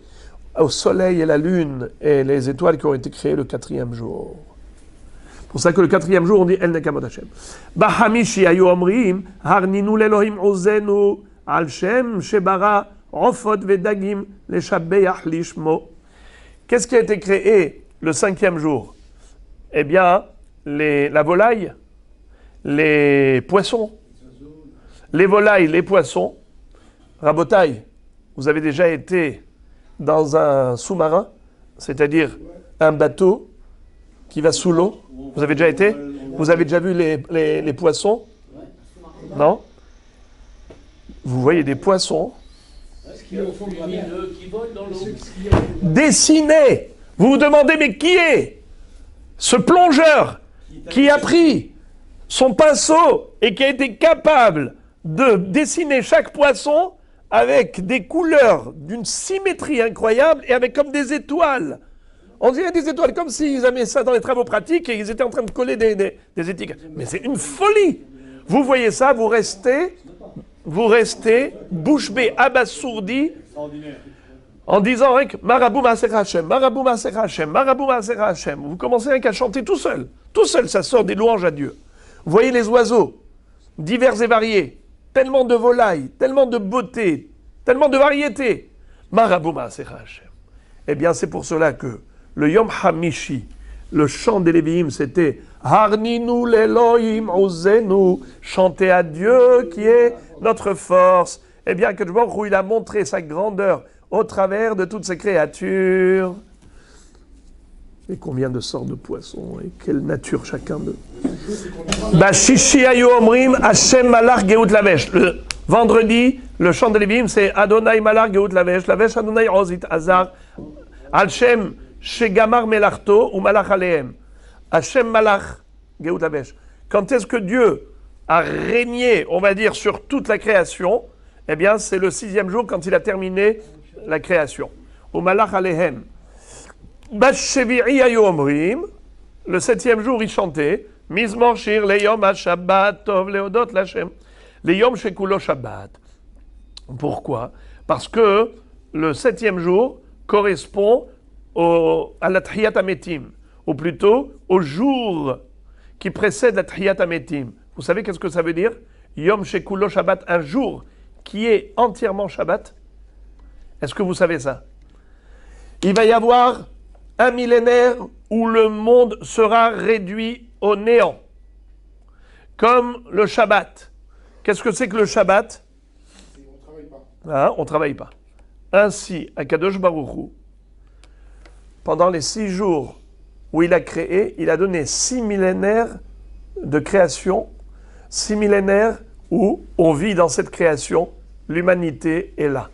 au soleil et la lune et les étoiles qui ont été créées le quatrième jour. C'est pour ça que le quatrième jour, on dit El Nekamot Hashem. Bahamishi ayu omrim, harninu lelohim ozenu, al shem shebara, rofot vedagim, le shabbeach lishmo. Qu'est-ce qui a été créé le cinquième jour? Eh bien, la volaille, les poissons. Les volailles, les poissons. Rabotaï, vous avez déjà été dans un sous-marin, c'est-à-dire un bateau qui va sous l'eau. Vous avez déjà été? Vous avez déjà vu les poissons? Non? Vous voyez des poissons Qui volent dans l'eau. dessinés. Vous vous demandez, mais qui est ce plongeur qui a pris son pinceau et qui a été capable de dessiner chaque poisson avec des couleurs d'une symétrie incroyable et avec comme des étoiles. On dirait des étoiles, comme s'ils avaient ça dans les travaux pratiques et ils étaient en train de coller des étiquettes. Mais c'est une folie. Vous voyez ça, vous restez bouche bée, abasourdi, en disant Marabou Maaser Hashem, Marabou Maaser Hashem, Marabou Maaser Hashem. Vous commencez à chanter tout seul. Tout seul, ça sort des louanges à Dieu. Vous voyez les oiseaux, divers et variés, tellement de volailles, tellement de beauté, tellement de variété. Marabou Maaser Hashem. Eh bien, c'est pour cela que le Yom Hamishi, le chant des Lévi'im, c'était Harninu l'Elohim ozenu, chanter à Dieu qui est notre force. Eh bien, que Baruch Hu, il a montré sa grandeur au travers de toutes ces créatures. Et combien de sortes de poissons, et quelle nature chacun d'eux. Bashishi ayu omrim Hashem malach geut lavesh. Le vendredi, le chant des Lévi'im, c'est Adonai malach geut lavesh, lavesh Adonai ozit azar, Hashem shegamar melachto ou malach alehem. Hashem malach geut lavesh. Quand est-ce que Dieu a régné, on va dire, sur toute la création? Eh bien, c'est le sixième jour quand il a terminé la création. Ou malach alehem. Bashevi'i ayu omrim, le septième jour, il chantait Mizmor shir leyom ha-shabbat tov leodot l'Hashem. Leyom shekulo shabbat. Pourquoi? Parce que le septième jour correspond à la Tchiyat HaMetim, ou plutôt au jour qui précède la Tchiyat HaMetim. Vous savez qu'est-ce que ça veut dire? Yom shekulo shabbat, un jour qui est entièrement Shabbat. Est-ce que vous savez ça? Il va y avoir un millénaire où le monde sera réduit au néant, comme le Shabbat. Qu'est-ce que c'est que le Shabbat? On ne travaille pas. Ainsi, Akadosh Baruch Hu, pendant les 6 jours où il a créé, il a donné 6 millénaires de création, 6 millénaires où on vit dans cette création, l'humanité est là.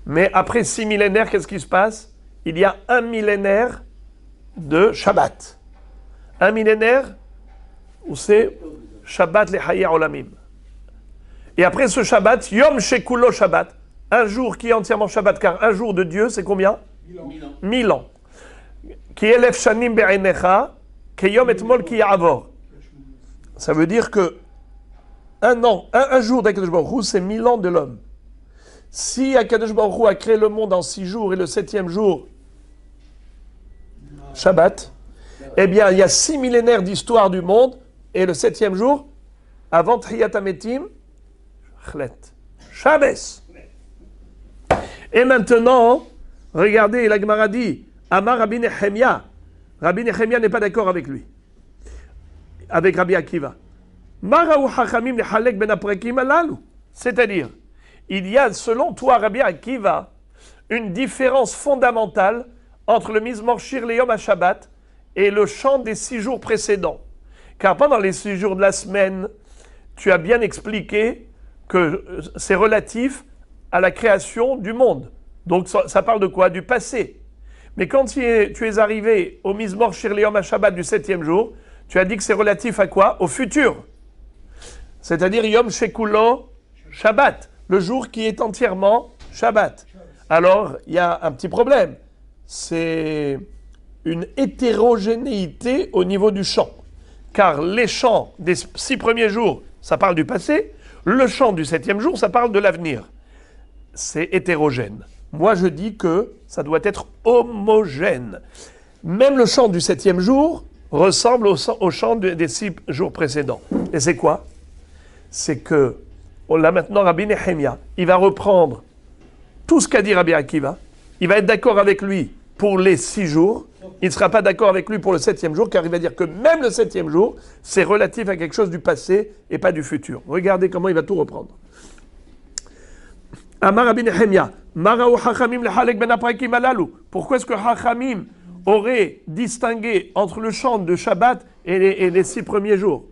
Mais après 6 millénaires, qu'est-ce qui se passe? Il y a 1 millénaire de Shabbat. 1 millénaire où c'est Shabbat le Hayé Olamim. Et après ce Shabbat, Yom Shekulo Shabbat, un jour qui est entièrement Shabbat, car un jour de Dieu, c'est combien? 1000 ans. Ki elef shanim be'enecha, keyom etmol ki ya'avor. Ça veut dire que un jour d'Akadosh Baruch Hu, c'est 1000 ans de l'homme. Si Akadosh Baruch Hu a créé le monde en 6 jours et le 7e jour, Shabbat. Eh bien, il y a 6 millénaires d'histoire du monde, et le 7e jour, avant Triyat HaMetim, Chlet. Shabbos. Et maintenant, regardez, la Gemara dit, Amar Rabbi Nehemia. Rabbi Nehemia n'est pas d'accord avec lui, avec Rabbi Akiva. C'est-à-dire, il y a, selon toi, Rabbi Akiva, une différence fondamentale entre le Mizmor Shir Leyom HaShabbat et le chant des 6 jours précédents. Car pendant les 6 jours de la semaine, tu as bien expliqué que c'est relatif à la création du monde. Donc ça parle de quoi? Du passé. Mais quand tu es arrivé au Mizmor Shir Leyom HaShabbat du 7e jour, tu as dit que c'est relatif à quoi? Au futur. C'est-à-dire Yom Shekulo Shabbat, le jour qui est entièrement Shabbat. Alors, il y a un petit problème. C'est une hétérogénéité au niveau du chant. Car les chants des 6 premiers jours, ça parle du passé. Le chant du 7e jour, ça parle de l'avenir. C'est hétérogène. Moi, je dis que ça doit être homogène. Même le chant du 7e jour ressemble au chant des 6 jours précédents. Et c'est quoi? C'est que, là maintenant, Rabbi Nehemia, il va reprendre tout ce qu'a dit Rabbi Akiva. Il va être d'accord avec lui pour les 6 jours. Il ne sera pas d'accord avec lui pour le 7e jour, car il va dire que même le 7e jour, c'est relatif à quelque chose du passé et pas du futur. Regardez comment il va tout reprendre. Amar Rabbi Nehemia, Maraou Hachamim lehalek ben aprakim alalu. Pourquoi est-ce que Hachamim aurait distingué entre le chant de Shabbat et les 6 premiers jours?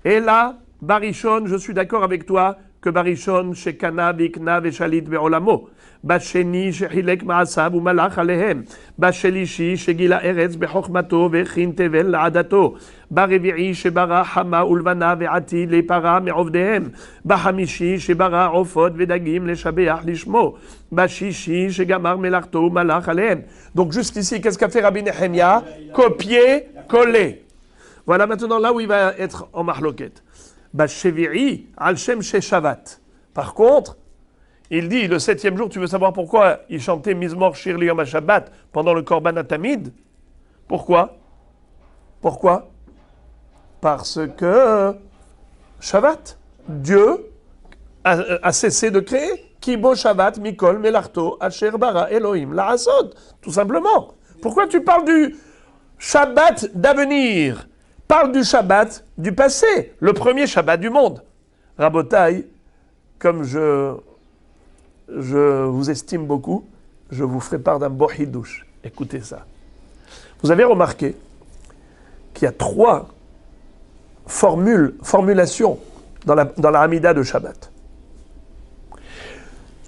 Et là, Barishon, je suis d'accord avec toi que Barishon, Shekana, Bikna, Veshalit, Be'olamo. Basheni, Shehilek, Maasav, ou Malach, Alehem. Bashelishi, Shegila, Eretz, Bechochmato, Vechin, Tevel, La'adato. Barevi'i, Shebara, Hama, Ulvana, Ve'ati, Lepara, Me'ovdehem. Bahamishi, Shebara, Ofod, Vedagim, Leshabeach, Lishmo. Bashishi, Shegamar, Melarto, Malach, Alehem. Donc, jusqu'ici, qu'est-ce qu'a fait Rabbi Nehemia? Copier, coller. Voilà maintenant là où il va être en marloquette. Bashevi'i, Al-Shem, Sheshavat. Par contre, il dit, le 7e jour, tu veux savoir pourquoi il chantait Mizmor Shir Liyom HaShabbat pendant le Korban HaTamid? Pourquoi? Pourquoi? Parce que Shabbat, Dieu a cessé de créer. Kibo Shabbat, Mikol, Melarto, Asher Bara, Elohim, La'asod. Tout simplement. Pourquoi tu parles du Shabbat d'avenir? Parle du Shabbat du passé, le premier Shabbat du monde. Rabotai, comme je vous estime beaucoup, je vous ferai part d'un beau hidouche. Écoutez ça. Vous avez remarqué qu'il y a 3 formulations dans la Hamida de Shabbat.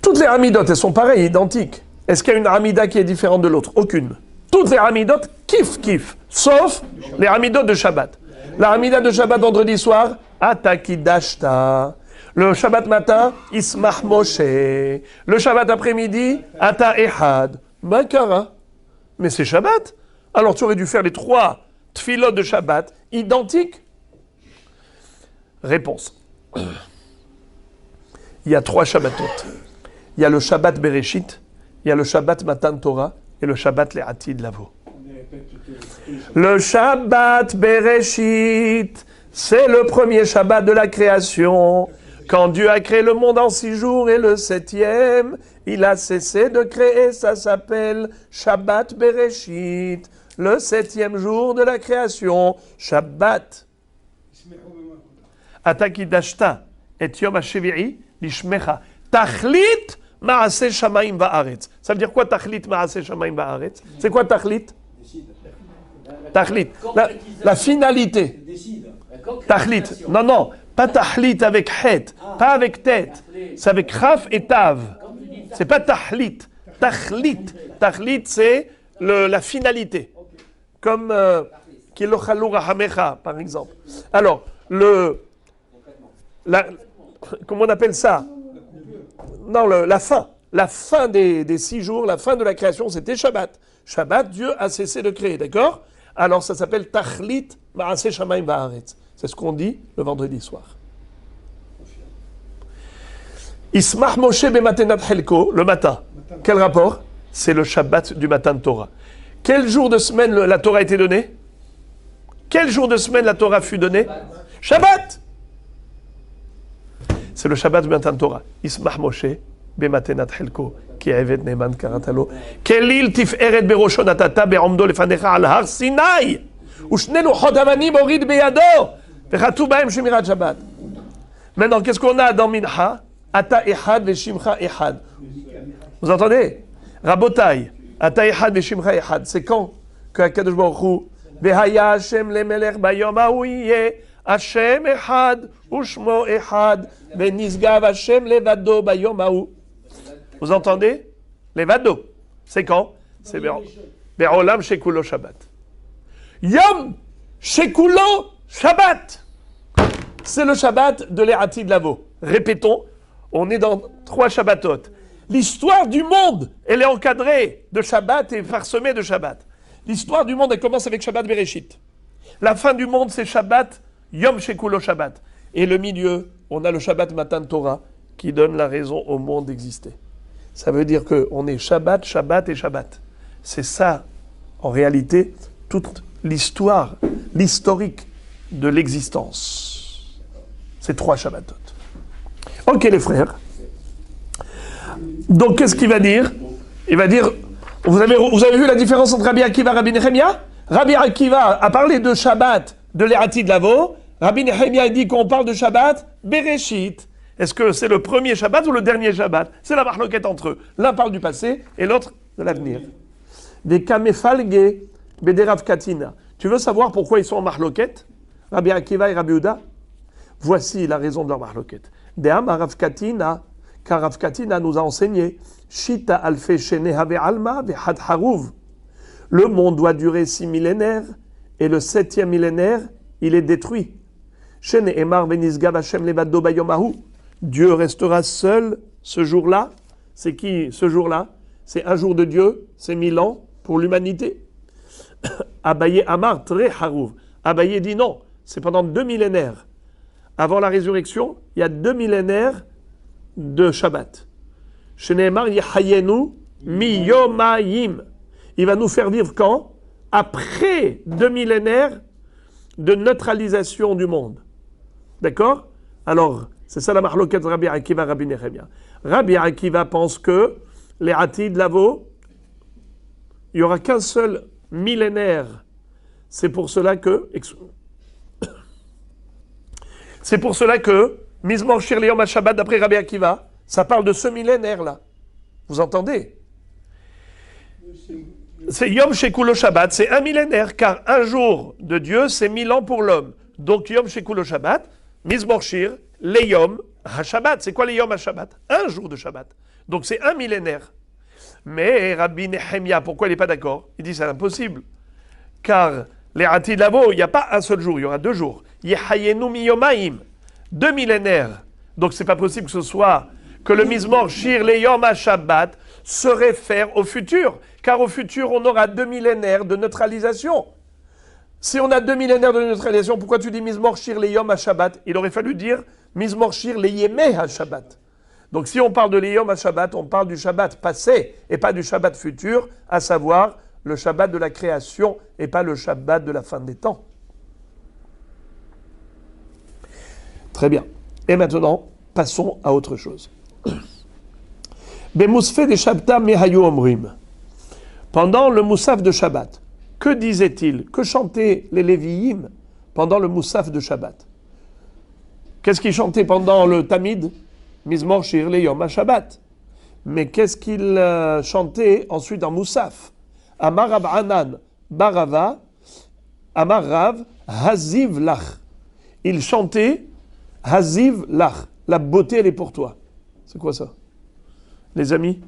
Toutes les Hamidot, elles sont pareilles, identiques. Est-ce qu'il y a une Hamida qui est différente de l'autre? Aucune. Toutes les Hamidot, kiff, sauf les Hamidot de Shabbat. La Hamida de Shabbat vendredi soir, Atakidashta. Le Shabbat matin, Ismach Moshe. Le Shabbat après-midi, Ata Ehad. Makara. Mais c'est Shabbat. Alors tu aurais dû faire les 3 tfilot de Shabbat identiques. Réponse. Il y a 3 Shabbatot. Il y a le Shabbat Bereshit, il y a le Shabbat Matan Torah et le Shabbat Le'atid Lavo. Le Shabbat Bereshit, c'est le premier Shabbat de la création. Quand Dieu a créé le monde en 6 jours et le 7e, il a cessé de créer, ça s'appelle Shabbat Bereshit, le 7e jour de la création. Shabbat. Atakidashta et Yom HaShevi'i lishmecha. Tachlit ma'aseh shamayim va'aretz. Ça veut dire quoi Tachlit ma'aseh shamayim va'aretz? C'est quoi Tachlit? Tachlit. La finalité. Tachlit. Non. Pas Tachlit avec Het. Pas avec tête. C'est avec Chaf et Tav. C'est pas Tachlit. Tachlit. Tachlit, c'est la finalité. Comme Kilo Chalou Rahamecha, par exemple. Alors, comment on appelle ça? Non, la fin. La fin des 6 jours, la fin de la création, c'était Shabbat. Shabbat, Dieu a cessé de créer, d'accord? Alors ça s'appelle Tachlit Ma'aseh Shamayim Va'aretz. C'est ce qu'on dit le vendredi soir. Ismach Moshe Bematenat Helko, le matin. Quel rapport? C'est le Shabbat du Matan Torah. Quel jour de semaine la Torah a été donnée? Quel jour de semaine la Torah fut donnée? Shabbat. C'est le Shabbat du Matan Torah. Ismach Moshe, Bematenat Chelko, qui Eved Neman Karatalo. Kelil Tiferet Beroshon Atata Be'omdo Lefanecha al Har Sinai. Ushne Luchot Avanim Orid Beyado. Vechatu Bahem Shemirat Shabbat. Maintenant, qu'est-ce qu'on a dans Mincha? Ata Echad Veshimcha Echad. Vous entendez? Rabotai. Ata Echad Veshimcha Echad. C'est quand que HaKadosh Baruch Hu Vehaya Hashem Lemelech Bayom Ha'uye Hashem Echad Ushmo Echad Venisgav Hashem Levado Bayom Ha'u. Vous entendez? Levado. C'est quand? C'est Be'olam Shekulo Shabbat. Yom Shekulo Shabbat. C'est le Shabbat de l'E'ati de Lavo. Répétons, on est dans 3 Shabbatot. L'histoire du monde, elle est encadrée de Shabbat et parsemée de Shabbat. L'histoire du monde, elle commence avec Shabbat Bereshit. La fin du monde, c'est Shabbat, Yom Shekulo Shabbat. Et le milieu, on a le Shabbat Matan Torah qui donne la raison au monde d'exister. Ça veut dire qu'on est Shabbat, Shabbat et Shabbat. C'est ça, en réalité, toute l'histoire, l'historique de l'existence. C'est 3 Shabbatot. Ok les frères. Donc qu'est-ce qu'il va dire? Il va dire, vous avez vu la différence entre Rabbi Akiva et Rabbi Nehemia? Rabbi Akiva a parlé de Shabbat, de l'E'ati de Lavo. Rabbi Nehemia dit qu'on parle de Shabbat, Bereshit. Est-ce que c'est le premier Shabbat ou le dernier Shabbat? C'est la marloquette entre eux. L'un parle du passé et l'autre de l'avenir. Des Kamefalge, Bederav Katina. Tu veux savoir pourquoi ils sont en marloquette? Rabbi Akiva et Rabbi Uda? Voici la raison de leur marloquette. De'am Rav Katina, car Rav Katina nous a enseigné Shita alfe shene have alma vehad haruv. Le monde doit durer 6 millénaires et le 7e millénaire, il est détruit. Shene emar venisgav Hashem levado bayom hahu. Dieu restera seul ce jour-là. C'est qui ce jour-là? C'est un jour de Dieu, c'est 1000 ans pour l'humanité. Abaye amar tre haruv. Abaye dit non, c'est pendant 2 millénaires. Avant la résurrection, il y a 2 millénaires de Shabbat. Sheneemar yahayenu mi yomayim. Il va nous faire vivre quand? Après 2 millénaires de neutralisation du monde. D'accord? Alors, c'est ça la marloquette de Rabbi Akiva, Rabbi Nehemia. Rabbi Akiva pense que les Ati de Lavo, il n'y aura qu'un seul millénaire. C'est pour cela que Mizmor Shir Leyom HaShabbat, d'après Rabbi Akiva, ça parle de ce millénaire-là. Vous entendez? C'est Yom Shekulo Shabbat, c'est un millénaire, car un jour de Dieu, c'est 1000 ans pour l'homme. Donc Yom Shekulo Shabbat, Mizmor Shir Leyom HaShabbat. C'est quoi les Yom HaShabbat? Un jour de Shabbat. Donc c'est un millénaire. Mais Rabbi Nehemia, pourquoi il n'est pas d'accord? Il dit c'est impossible. Car les Ati de Lavo, il n'y a pas un seul jour, il y aura 2 jours. Yehayenu miyomaim, 2 millénaires. Donc c'est pas possible que ce soit que le Mizmor Shir Leyom HaShabbat se réfère au futur. Car au futur, on aura 2 millénaires de neutralisation. Si on a 2 millénaires de neutralisation, pourquoi tu dis Mizmor Shir Leyom HaShabbat? Il aurait fallu dire Mizmor Shir Leyemeh HaShabbat. Donc si on parle de Leyom HaShabbat, on parle du Shabbat passé et pas du Shabbat futur, à savoir le Shabbat de la création et pas le Shabbat de la fin des temps. Très bien. Et maintenant, passons à autre chose. Bemousfe de Shabta mehayu omrim. Pendant le Moussaf de Shabbat, que disait-il? Que chantaient les Lévi'im pendant le Moussaf de Shabbat? Qu'est-ce qu'ils chantaient pendant le Tamid? Mizmor Shir Leyom HaShabbat. Mais qu'est-ce qu'ils chantaient ensuite en Moussaf? Amar Rav Anan Barava, Amar Rav Haziv Lach. Il chantait Haziv Lach. La beauté, elle est pour toi. C'est quoi ça? Les amis?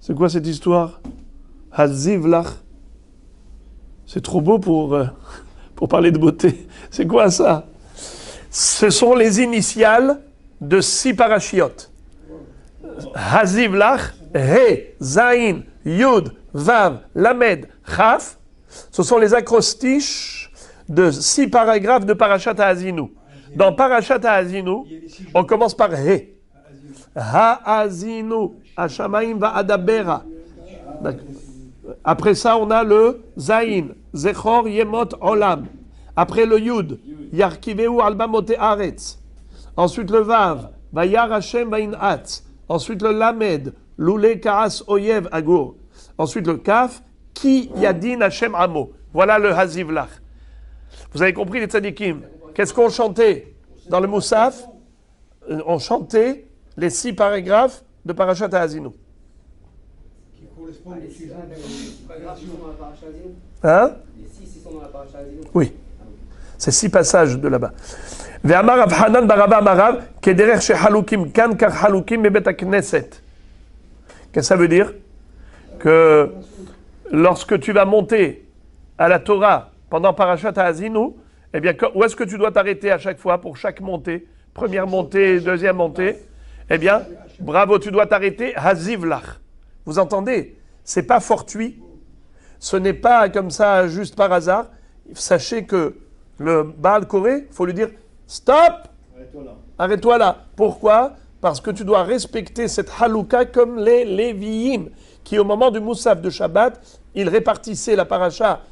C'est quoi cette histoire? Haziv Lach. C'est trop beau pour parler de beauté. C'est quoi ça? Ce sont les initiales de 6 parachiotes. Haziv Lach, He, Zain, Yud, Vav, Lamed, Chaf. Ce sont les acrostiches de 6 paragraphes de Parashat Ha'azinu. Dans Parashat Ha'azinu, on commence par He. Ha'azinu, Hashamaim va'adabera. Après ça, on a le Zayin, Zechor Yemot Olam. Après le Yud, Yarkiveu Albamote Aretz. Ensuite le Vav, Vayar Hashem Vainat. Ensuite le Lamed, Loulé Karas Oyev Agur. Ensuite le Kaf, Ki Yadin Hashem Amo. Voilà le Hazivlach. Vous avez compris les tzadikim? Qu'est-ce qu'on chantait dans le Moussaf? On chantait les 6 paragraphes de Parashat Ha'azinu. Qui correspondent Les 6 paragraphes qui sont dans la paracha Azinu. Hein? Les 6 qui sont dans la paracha Azinu. Oui. C'est 6 passages de là-bas. Ve'amar Rav Hanan barava amarav kederech shehalukim kan kar halukim bebet hakneset. Qu'est-ce que ça veut dire? Que lorsque tu vas monter à la Torah pendant Parashat Ha'azinu, eh bien, où est-ce que tu dois t'arrêter à chaque fois pour chaque montée? Première montée, deuxième montée. Eh bien, bravo, tu dois t'arrêter. Hazivlach. Vous entendez? C'est pas fortuit. Ce n'est pas comme ça, juste par hasard. Sachez que le Baal Koré, il faut lui dire stop! Arrête-toi là. Pourquoi? Parce que tu dois respecter cette halouka comme les Lévi'im, qui au moment du Moussaf de Shabbat, ils répartissaient la paracha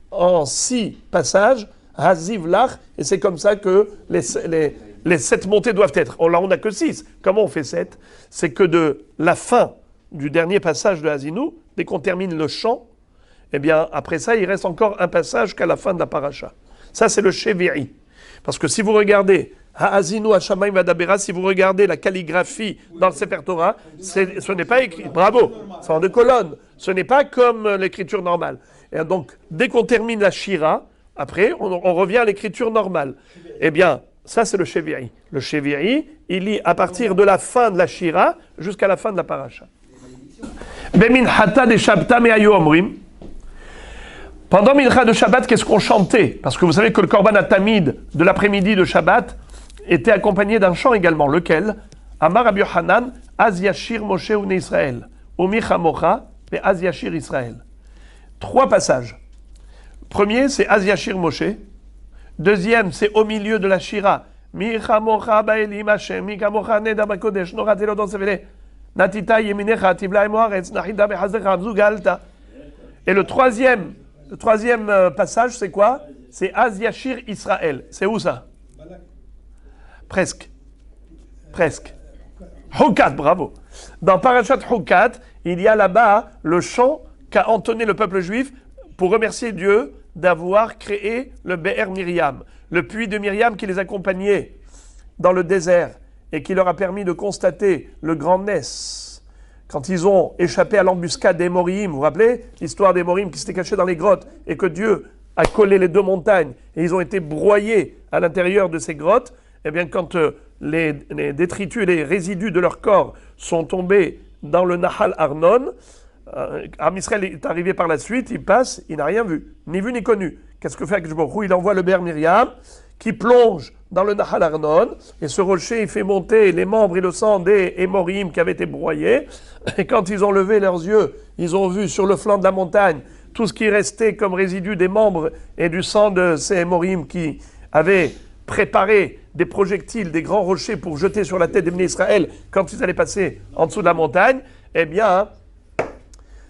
en 6 passages, Hazivlach, et c'est comme ça que les 7 montées doivent être. Là, on n'a que 6. Comment on fait 7? C'est que de la fin du dernier passage de Hazinu, dès qu'on termine le chant, eh bien, après ça, il reste encore un passage qu'à la fin de la paracha. Ça, c'est le Sheviri. Parce que si vous regardez Ha'azinu Hashamayim Vadabera, si vous regardez la calligraphie dans le Sefer Torah, ce n'est pas écrit. Bravo, c'est en 2 colonnes. Ce n'est pas comme l'écriture normale. Et donc, dès qu'on termine la Shira, après, on revient à l'écriture normale. Eh bien, ça, c'est le Sheviri. Le Sheviri, il lit à partir de la fin de la Shira jusqu'à la fin de la paracha. Beminchata de Shabta me ayu omrim. Pendant Mincha de Shabbat, qu'est-ce qu'on chantait? Parce que vous savez que le Korban Atamid de l'après-midi de Shabbat était accompagné d'un chant également. Lequel? Amar Rabbi Yochanan, Az Yashir Moshe Une Israël. Omicha Mocha, et Az Yashir Israël. 3 passages. Premier, c'est Az Yashir Moshe. Deuxième, c'est au milieu de la Shira. Micha Mocha Baelim Hashem, Micha Mocha Neda Bakodesh, Nora Telodon Sevele, Natita Yeminecha, Tibla Emoaretz, Nahida Behazecha, Mzugalta. Et le troisième passage, c'est quoi? C'est Az Yashir Israël. C'est où ça? Presque. Hukat, bravo. Dans Parashat Hukat, il y a là-bas le chant qu'a entonné le peuple juif pour remercier Dieu d'avoir créé le Be'er Miriam, le puits de Myriam qui les accompagnait dans le désert et qui leur a permis de constater le grand Ness. Quand ils ont échappé à l'embuscade des Morim, vous vous rappelez l'histoire des Morim qui s'étaient cachés dans les grottes et que Dieu a collé les 2 montagnes et ils ont été broyés à l'intérieur de ces grottes. Eh bien, quand les détritus et les résidus de leur corps sont tombés dans le Nahal Arnon, Am Israël est arrivé par la suite, il passe, il n'a rien vu, ni vu ni connu. Qu'est-ce que fait Akadosh Baruch Hu? Il envoie le Be'er Miriam qui plonge dans le Nahal Arnon et ce rocher il fait monter les membres et le sang des Émorim qui avaient été broyés. Et quand ils ont levé leurs yeux, ils ont vu sur le flanc de la montagne tout ce qui restait comme résidu des membres et du sang de ces Émorim qui avaient préparé des projectiles, des grands rochers pour jeter sur la tête des bénis Israël quand ils allaient passer en dessous de la montagne. Eh bien,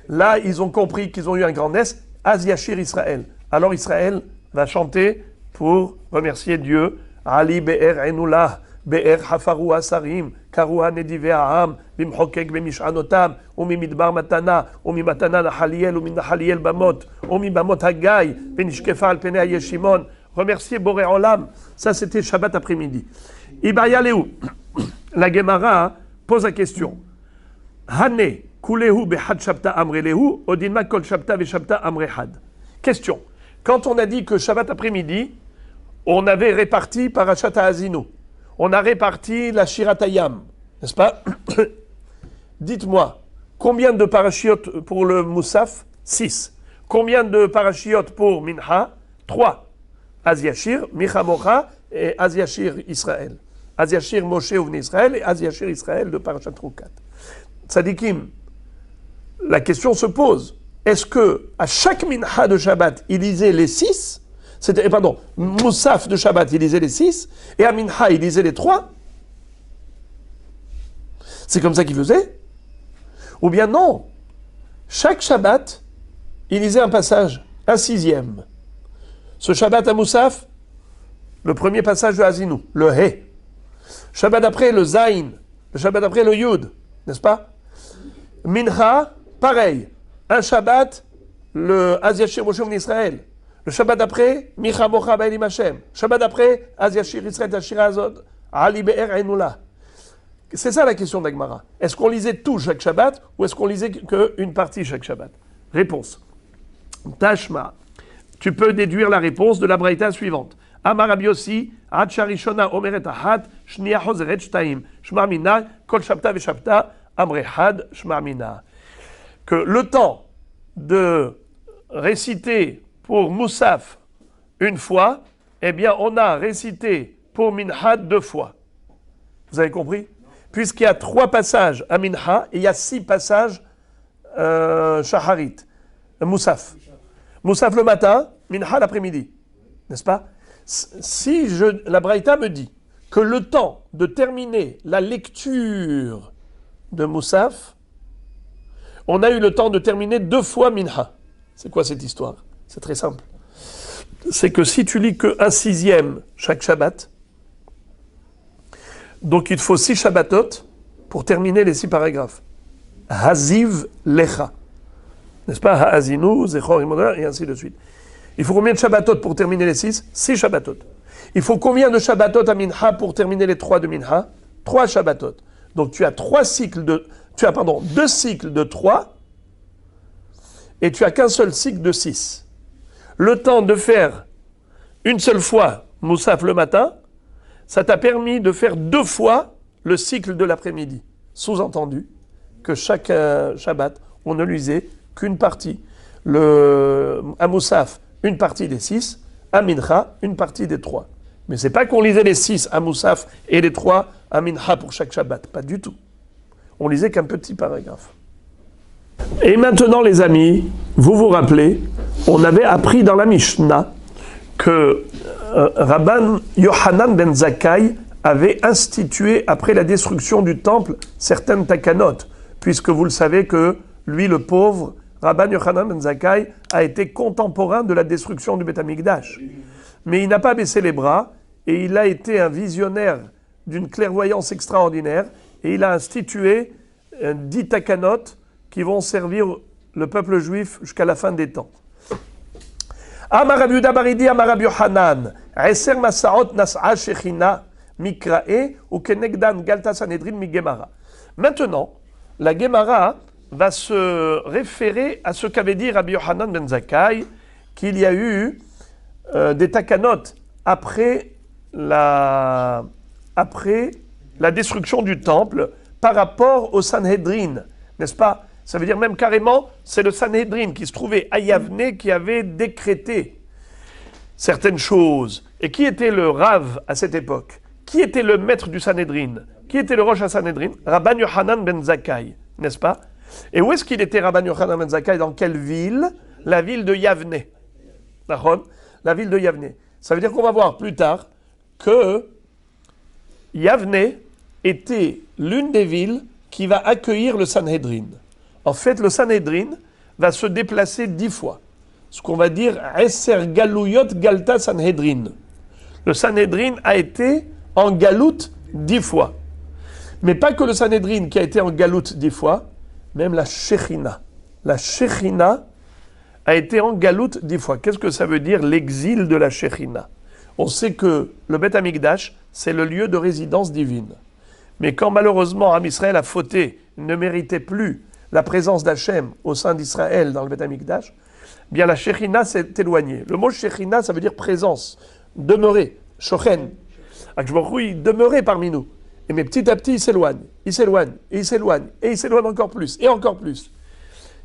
là, ils ont compris qu'ils ont eu un grand Ness, Az Yashir Israël. Alors Israël va chanter pour remercier Dieu. Ali Be'er Enoulah, Be'er Hafaru Asarim, Karuha Nedive Aham, Bimhokek Bemishanotam, Omi Midbar Matana, Omi Matana Nahaliel, Omi Nahaliel Bamot, Omi Bamot Haggai, Benishkefa Al Pene Yeshimon. Remercier Boré Olam. Ça, c'était Shabbat après-midi. Ibaya Léou. La Gemara pose la question. Hane. Kulehu behad shabta amrelehu, odinma kol shabta veshabta amrehad. Question. Quand on a dit que Shabbat après-midi, on avait réparti Parashat Ha'azinu, on a réparti la Shiratayam, n'est-ce pas? Dites-moi, combien de parachiotes pour le Moussaf? 6. Combien de parachiotes pour Mincha? 3. Az Yashir, Micha Mocha et Az Yashir Israël. Az Yashir Moshe Uvne Israël et Az Yashir Israël de Parashat Hukat. Tzadikim, la question se pose, est-ce que à chaque mincha de Shabbat, il lisait les 6, Moussaf de Shabbat, il lisait les 6, et à mincha, il lisait les 3? C'est comme ça qu'il faisait? Ou bien non, chaque Shabbat, il lisait un passage, un sixième. Ce Shabbat à Moussaf, le premier passage de Haazinu, le He. Shabbat après, le Zayin. Le Shabbat après, le Yud. N'est-ce pas? Mincha, pareil. Un Shabbat, le Az Yashir Moshe en Israël. Le Shabbat après, Micha Mocha Ba'elim Hashem. Shabbat après, Az Yashir Israël Tashira Azot, Ali Be'er Einula. C'est ça la question d'Agmara. Est-ce qu'on lisait tout chaque Shabbat ou est-ce qu'on lisait qu'une partie chaque Shabbat? Réponse. Tashma. Tu peux déduire la réponse de la braïta suivante. Amar Rabbi Yossi, Ad Sharishona Omeret Ahat, Shnia Hozeret Shtaim, Shmarmina, Kol Shabta Veshabta, Amre Had, Shmarmina. Que le temps de réciter pour Moussaf une fois, eh bien on a récité pour Minhad 2 fois. Vous avez compris? Puisqu'il y a 3 passages à Minha et il y a 6 passages Shaharit, Moussaf. Moussaf le matin, Minha l'après-midi. N'est-ce pas? Si la Braïta me dit que le temps de terminer la lecture de Moussaf, on a eu le temps de terminer 2 fois Minha. C'est quoi cette histoire? C'est très simple. C'est que si tu lis qu'un sixième chaque Shabbat, donc il te faut 6 Shabbatot pour terminer les 6 paragraphes. Haziv Lecha. N'est-ce pas? Ha'azinu, Zechor, Imoda, et ainsi de suite. Il faut combien de Shabbatot pour terminer les 6? 6 Shabbatot. Il faut combien de Shabbatot à Minha pour terminer les 3 de Minha? 3 Shabbatot. Donc tu as 2 cycles de 3 et tu as qu'un seul cycle de 6. Le temps de faire une seule fois Moussaf le matin, ça t'a permis de faire 2 fois le cycle de l'après-midi. Sous-entendu que chaque Shabbat, on ne lisait qu'une partie. À Moussaf, une partie des 6, à Mincha, une partie des 3. Mais c'est pas qu'on lisait les 6 à Moussaf et les 3 à Mincha pour chaque Shabbat, pas du tout. On lisait qu'un petit paragraphe. Et maintenant les amis, vous vous rappelez, on avait appris dans la Mishnah que Rabban Yohanan ben Zakkai avait institué après la destruction du temple certaines takanot, puisque vous le savez que lui le pauvre, Rabban Yohanan ben Zakkai a été contemporain de la destruction du Beth Amikdash. Mais il n'a pas baissé les bras et il a été un visionnaire d'une clairvoyance extraordinaire et il a institué 10 takanot qui vont servir le peuple juif jusqu'à la fin des temps. Amar Rabbi Yehuda Baridi, Amar Rabbi Yohanan, Eser Masaot Nas'a Shechina Mikrae ou Kenegdan Galta Sanhedrin Mi Gemara. Maintenant, la Gemara va se référer à ce qu'avait dit Rabbi Yohanan ben Zakkai, qu'il y a eu des takanot après la destruction du temple par rapport au Sanhedrin, n'est-ce pas? Ça veut dire même carrément, c'est le Sanhedrin qui se trouvait à Yavne qui avait décrété certaines choses. Et qui était le Rav à cette époque? Qui était le maître du Sanhedrin? Qui était le Rosh HaSanhedrin? Rabban Yohanan ben Zakkai, n'est-ce pas? Et où est-ce qu'il était Rabban Yohanan ben Zakkai? Dans quelle ville? La ville de Yavne. La ville de Yavne. Ça veut dire qu'on va voir plus tard que Yavne était l'une des villes qui va accueillir le Sanhedrin. En fait, le Sanhedrin va se déplacer 10 fois. Ce qu'on va dire Eser Galouyot Galta Sanhedrin. Le Sanhedrin a été en galoute 10 fois. Mais pas que le Sanhedrin qui a été en galoute 10 fois, même la Shechina. La Shechina a été en galoute 10 fois. Qu'est-ce que ça veut dire l'exil de la Shechina? On sait que le Beth Amikdash, c'est le lieu de résidence divine. Mais quand malheureusement Am Israël a fauté, ne méritait plus la présence d'Hachem au sein d'Israël dans le Beth Amikdash, bien la Shechina s'est éloignée. Le mot Shechina, ça veut dire présence, demeurer, Shochen. Il demeurait parmi nous. Et mais petit à petit, il s'éloigne, et il s'éloigne encore plus, et encore plus.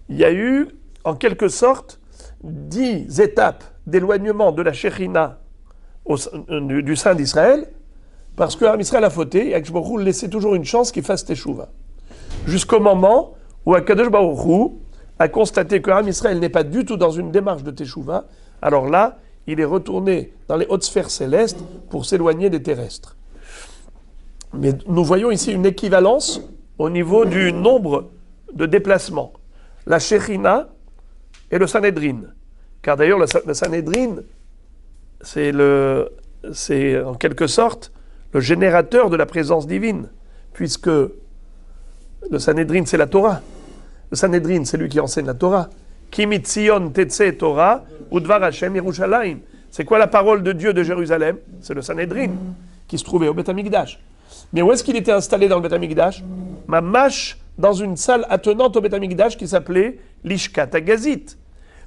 Il y a eu, en quelque sorte, 10 étapes d'éloignement de la Shechina du sein d'Israël, parce que Israël a fauté, et Akadosh Baruch Hu laissait toujours une chance qu'il fasse teshuva. Jusqu'au moment où Akadosh Baruch Hu a constaté que Israël n'est pas du tout dans une démarche de teshuva, alors là, il est retourné dans les hautes sphères célestes pour s'éloigner des terrestres. Mais nous voyons ici une équivalence au niveau du nombre de déplacements. La Shechina et le Sanhédrin. Car d'ailleurs, le Sanhédrin, c'est en quelque sorte le générateur de la présence divine, puisque le Sanhédrin, c'est la Torah. Le Sanhédrin, c'est lui qui enseigne la Torah. Ki Tzion Tetse Torah, Udvar Hashem Yerushalayim. C'est quoi la parole de Dieu de Jérusalem? C'est le Sanhédrin qui se trouvait au Beth Amikdash. Mais où est-ce qu'il était installé dans le Beth Amikdash? Mamash, dans une salle attenante au Beth Amikdash qui s'appelait l'Ishkat Agazit.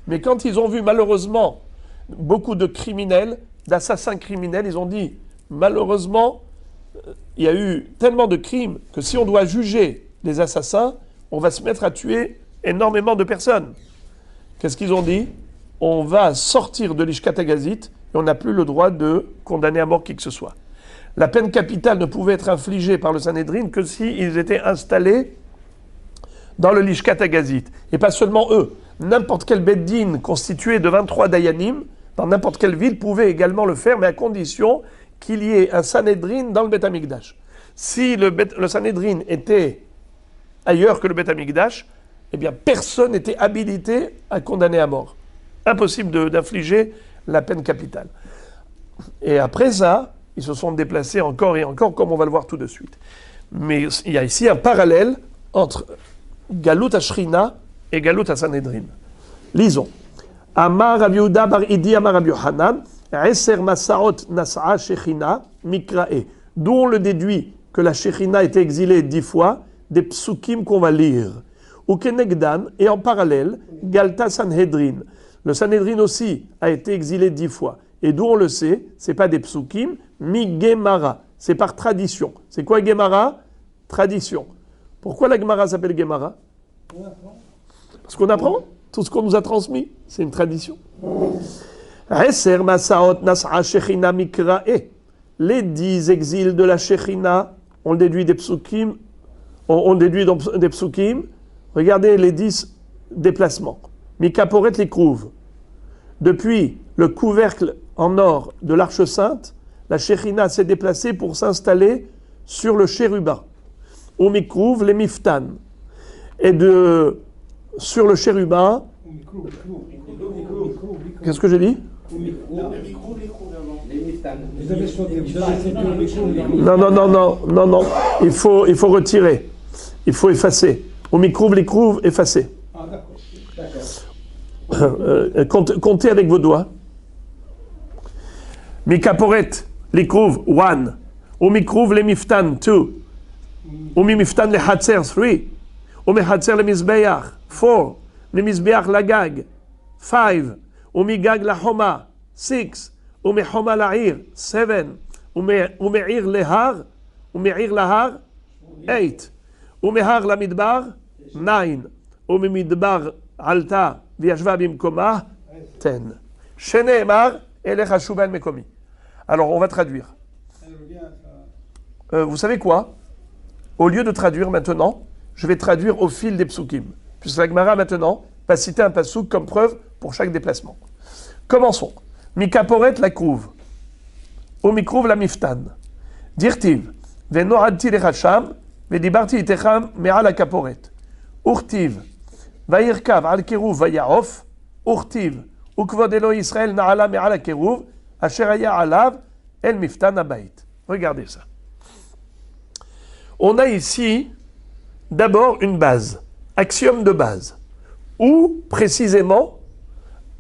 Mais quand ils ont vu malheureusement beaucoup de criminels, d'assassins criminels, ils ont dit malheureusement, il y a eu tellement de crimes que si on doit juger les assassins, on va se mettre à tuer énormément de personnes. Qu'est-ce qu'ils ont dit? On va sortir de l'Ishkat Agazit et on n'a plus le droit de condamner à mort qui que ce soit. La peine capitale ne pouvait être infligée par le Sanhédrin que s'ils étaient installés dans le Lishkat Agazit. Et pas seulement eux. N'importe quel Beddin constitué de 23 Dayanim, dans n'importe quelle ville, pouvait également le faire, mais à condition qu'il y ait un Sanhédrin dans le Beth Amikdash. Si le Sanhédrin était ailleurs que le Beth Amikdash, eh bien personne n'était habilité à condamner à mort. Impossible d'infliger la peine capitale. Et après ça, ils se sont déplacés encore et encore, comme on va le voir tout de suite. Mais il y a ici un parallèle entre Galut Ashrina et Galut Sanhédrin. Lisons. Amar Rav Yehuda bar Idi Amar Rav Yochanan, Eser Masaot Nas'a Shechina Mikrae. D'où on le déduit que la Shechina était exilée 10 fois, des psukim qu'on va lire. Ou Kenegdan, et en parallèle, Galta Sanhédrin. Le Sanhédrin aussi a été exilé 10 fois. Et d'où on le sait, c'est pas des psukim, mi Gemara. C'est par tradition. C'est quoi Gemara? Tradition. Pourquoi la Gemara s'appelle Gemara? Parce qu'on apprend. Tout ce qu'on nous a transmis, c'est une tradition. Eser Masaot Nas'a Shechina Mikrae. Les 10 exils de la Shechina, on déduit des psukim. On déduit des psukim. Regardez les 10 déplacements. Mikaporet Likrouv. Depuis le couvercle en or de l'Arche Sainte, la Shechina s'est déplacée pour s'installer sur le chérubin. Au Mikrouv, les Miftan. Et sur le chérubin. Qu'est-ce que j'ai dit? Non. Il faut retirer. Il faut effacer. Au Mikrouv, les Krouv, effacer. Comptez avec vos doigts. Mikaporet, Likrouv, 1. Umikrouv, le Miftan, 2. Umimiftan, le Hatzer, 3. Umehatzer, le Mizbeach, 4. Le Mizbeach, la Gag, 5. Umigag, la Homa, 6. Umehoma, la Ir, 7. Umeir, le Har, Umeir, la Har, 8. Umehar, la Midbar, 9. Umimidbar, Alta, Viashva bimkoma, 10. Sheneemar, elech shuban mekomi. Alors, on va traduire. Vous savez quoi? Au lieu de traduire maintenant, je vais traduire au fil des psukim. Puisque la Gemara, maintenant, va citer un pasuk comme preuve pour chaque déplacement. Commençons. Mikaporet la krouv. Au mikrouv la miftan. Dirtiv. Venoradti lechasham. Vedibarti itecham mea la kaporet. Urtiv. Vairkav al keruv vayaof, urtiv, ukvod Elo Israël na'ala me'ala keruv, asher haya alav, el miftan abayit. Regardez ça. On a ici d'abord une base, axiome de base, où précisément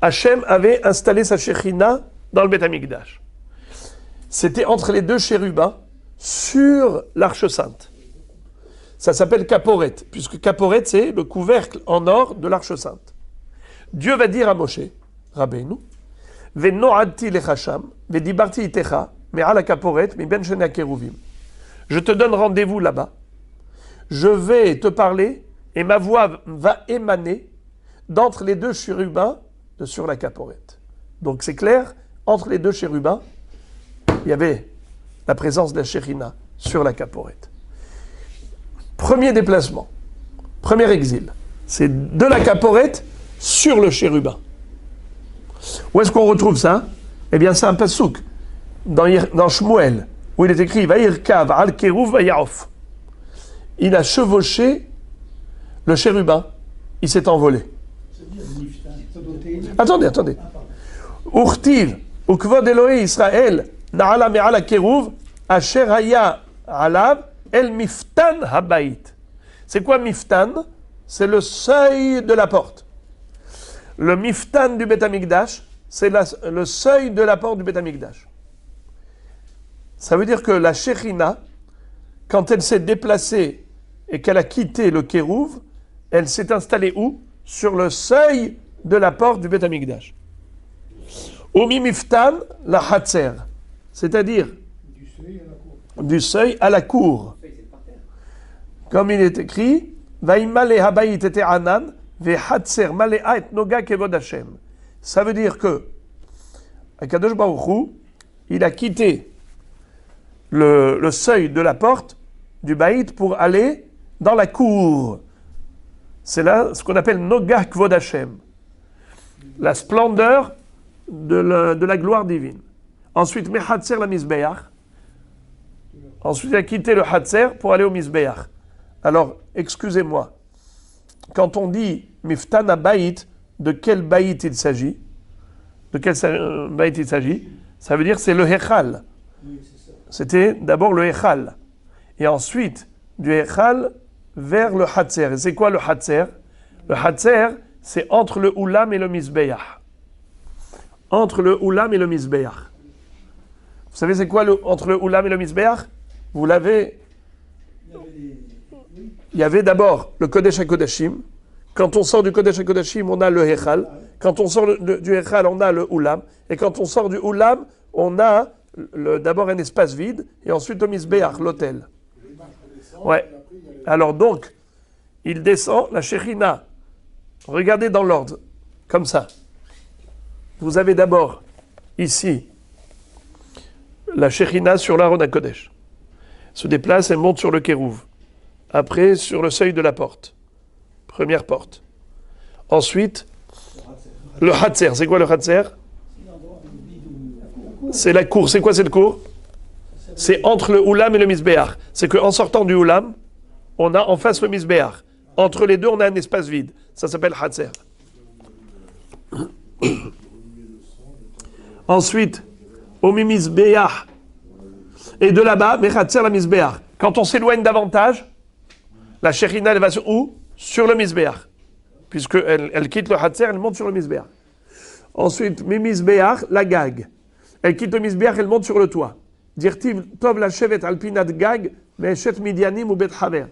Hachem avait installé sa Shechina dans le Beth Amikdash. C'était entre les deux chérubins sur l'Arche Sainte. Ça s'appelle Kaporet, puisque Kaporet, c'est le couvercle en or de l'Arche Sainte. Dieu va dire à Moshe, Rabbeinu, Veno'adti lechasham, vedibarti itecha, me'ala Kaporet, mi ben shene keruvim. Je te donne rendez-vous là-bas. Je vais te parler, et ma voix va émaner d'entre les deux chérubins de sur la Kaporet. Donc c'est clair, entre les deux chérubins, il y avait la présence de la Shechina sur la Kaporet. Premier déplacement, premier exil, c'est de la Kaporet sur le chérubin. Où est-ce qu'on retrouve ça? Eh bien, c'est un passouk dans Shmuel, où il est écrit Vaïrkav al keruv vayaof. Il a chevauché le chérubin, il s'est envolé. Attendez. Urtiv, ukvod Elohei Israël, na'ala me'ala keruv, asher haya alav, el miftan habayit. C'est quoi miftan? C'est le seuil de la porte. Le miftan du Beth Amikdash, c'est le seuil de la porte du Beth Amikdash. Ça veut dire que la Shekhinah, quand elle s'est déplacée et qu'elle a quitté le Kérouv, elle s'est installée où? Sur le seuil de la porte du Beth Amikdash. Omi miftan la hatzer, c'est-à-dire du seuil à la cour. Comme il est écrit, Vaimale habayit et anan, ve hatzer malea et noga kevod Hashem. Ça veut dire que Akadosh Baruch Hu, il a quitté le seuil de la porte du baït pour aller dans la cour. C'est là ce qu'on appelle Noga Kvod Hashem, la splendeur de la gloire divine. Ensuite, Mehatzer la Mizbeach. Ensuite, il a quitté le Hatzer pour aller au Mizbeach. Alors, excusez-moi, quand on dit Miftana Baït, de quel baït il s'agit? De quel baït il s'agit? Ça veut dire c'est le Hechal. C'était d'abord le Hechal. Et ensuite, du Hechal vers le Hatzer. Et c'est quoi le Hatzer? Le Hatzer, c'est entre le Oulam et le Mizbeach. Entre le Oulam et le Mizbeach. Vous savez c'est quoi entre le Oulam et le Mizbeach? Vous l'avez... Il y avait d'abord le Kodesh HaKodashim. Quand on sort du Kodesh HaKodashim, on a le Hechal. Quand on sort du Hechal, on a le Oulam. Et quand on sort du Oulam, on a d'abord un espace vide, et ensuite le Mizbeach, l'autel. Ouais. Alors donc, il descend, la Shekhinah. Regardez dans l'ordre, comme ça. Vous avez d'abord, ici, la Shekhinah sur l'Aaron HaKodesh. Se déplace, elle monte sur le Kérouv. Après, sur le seuil de la porte. Première porte. Ensuite, le Hatzer. C'est quoi le Hatzer? C'est la cour. C'est quoi cette cour? C'est entre le Oulam et le Mizbeach. C'est qu'en sortant du Oulam, on a en face le Mizbeach. Entre les deux, on a un espace vide. Ça s'appelle Hatzer. Ensuite, au Mizbeach. Et de là-bas, Mechatzer la Mizbeach. Quand on s'éloigne davantage, la Shekhinah, elle va sur où? Sur le Mizbeach. Puisqu'elle quitte le Hatzer, elle monte sur le Mizbeach. Ensuite, Mizbeach, la Gag. Elle quitte le Mizbeach, elle monte sur le toit. Dirtiv tov la shevet alpinat gag, me'eshet midyanim ou bet haver.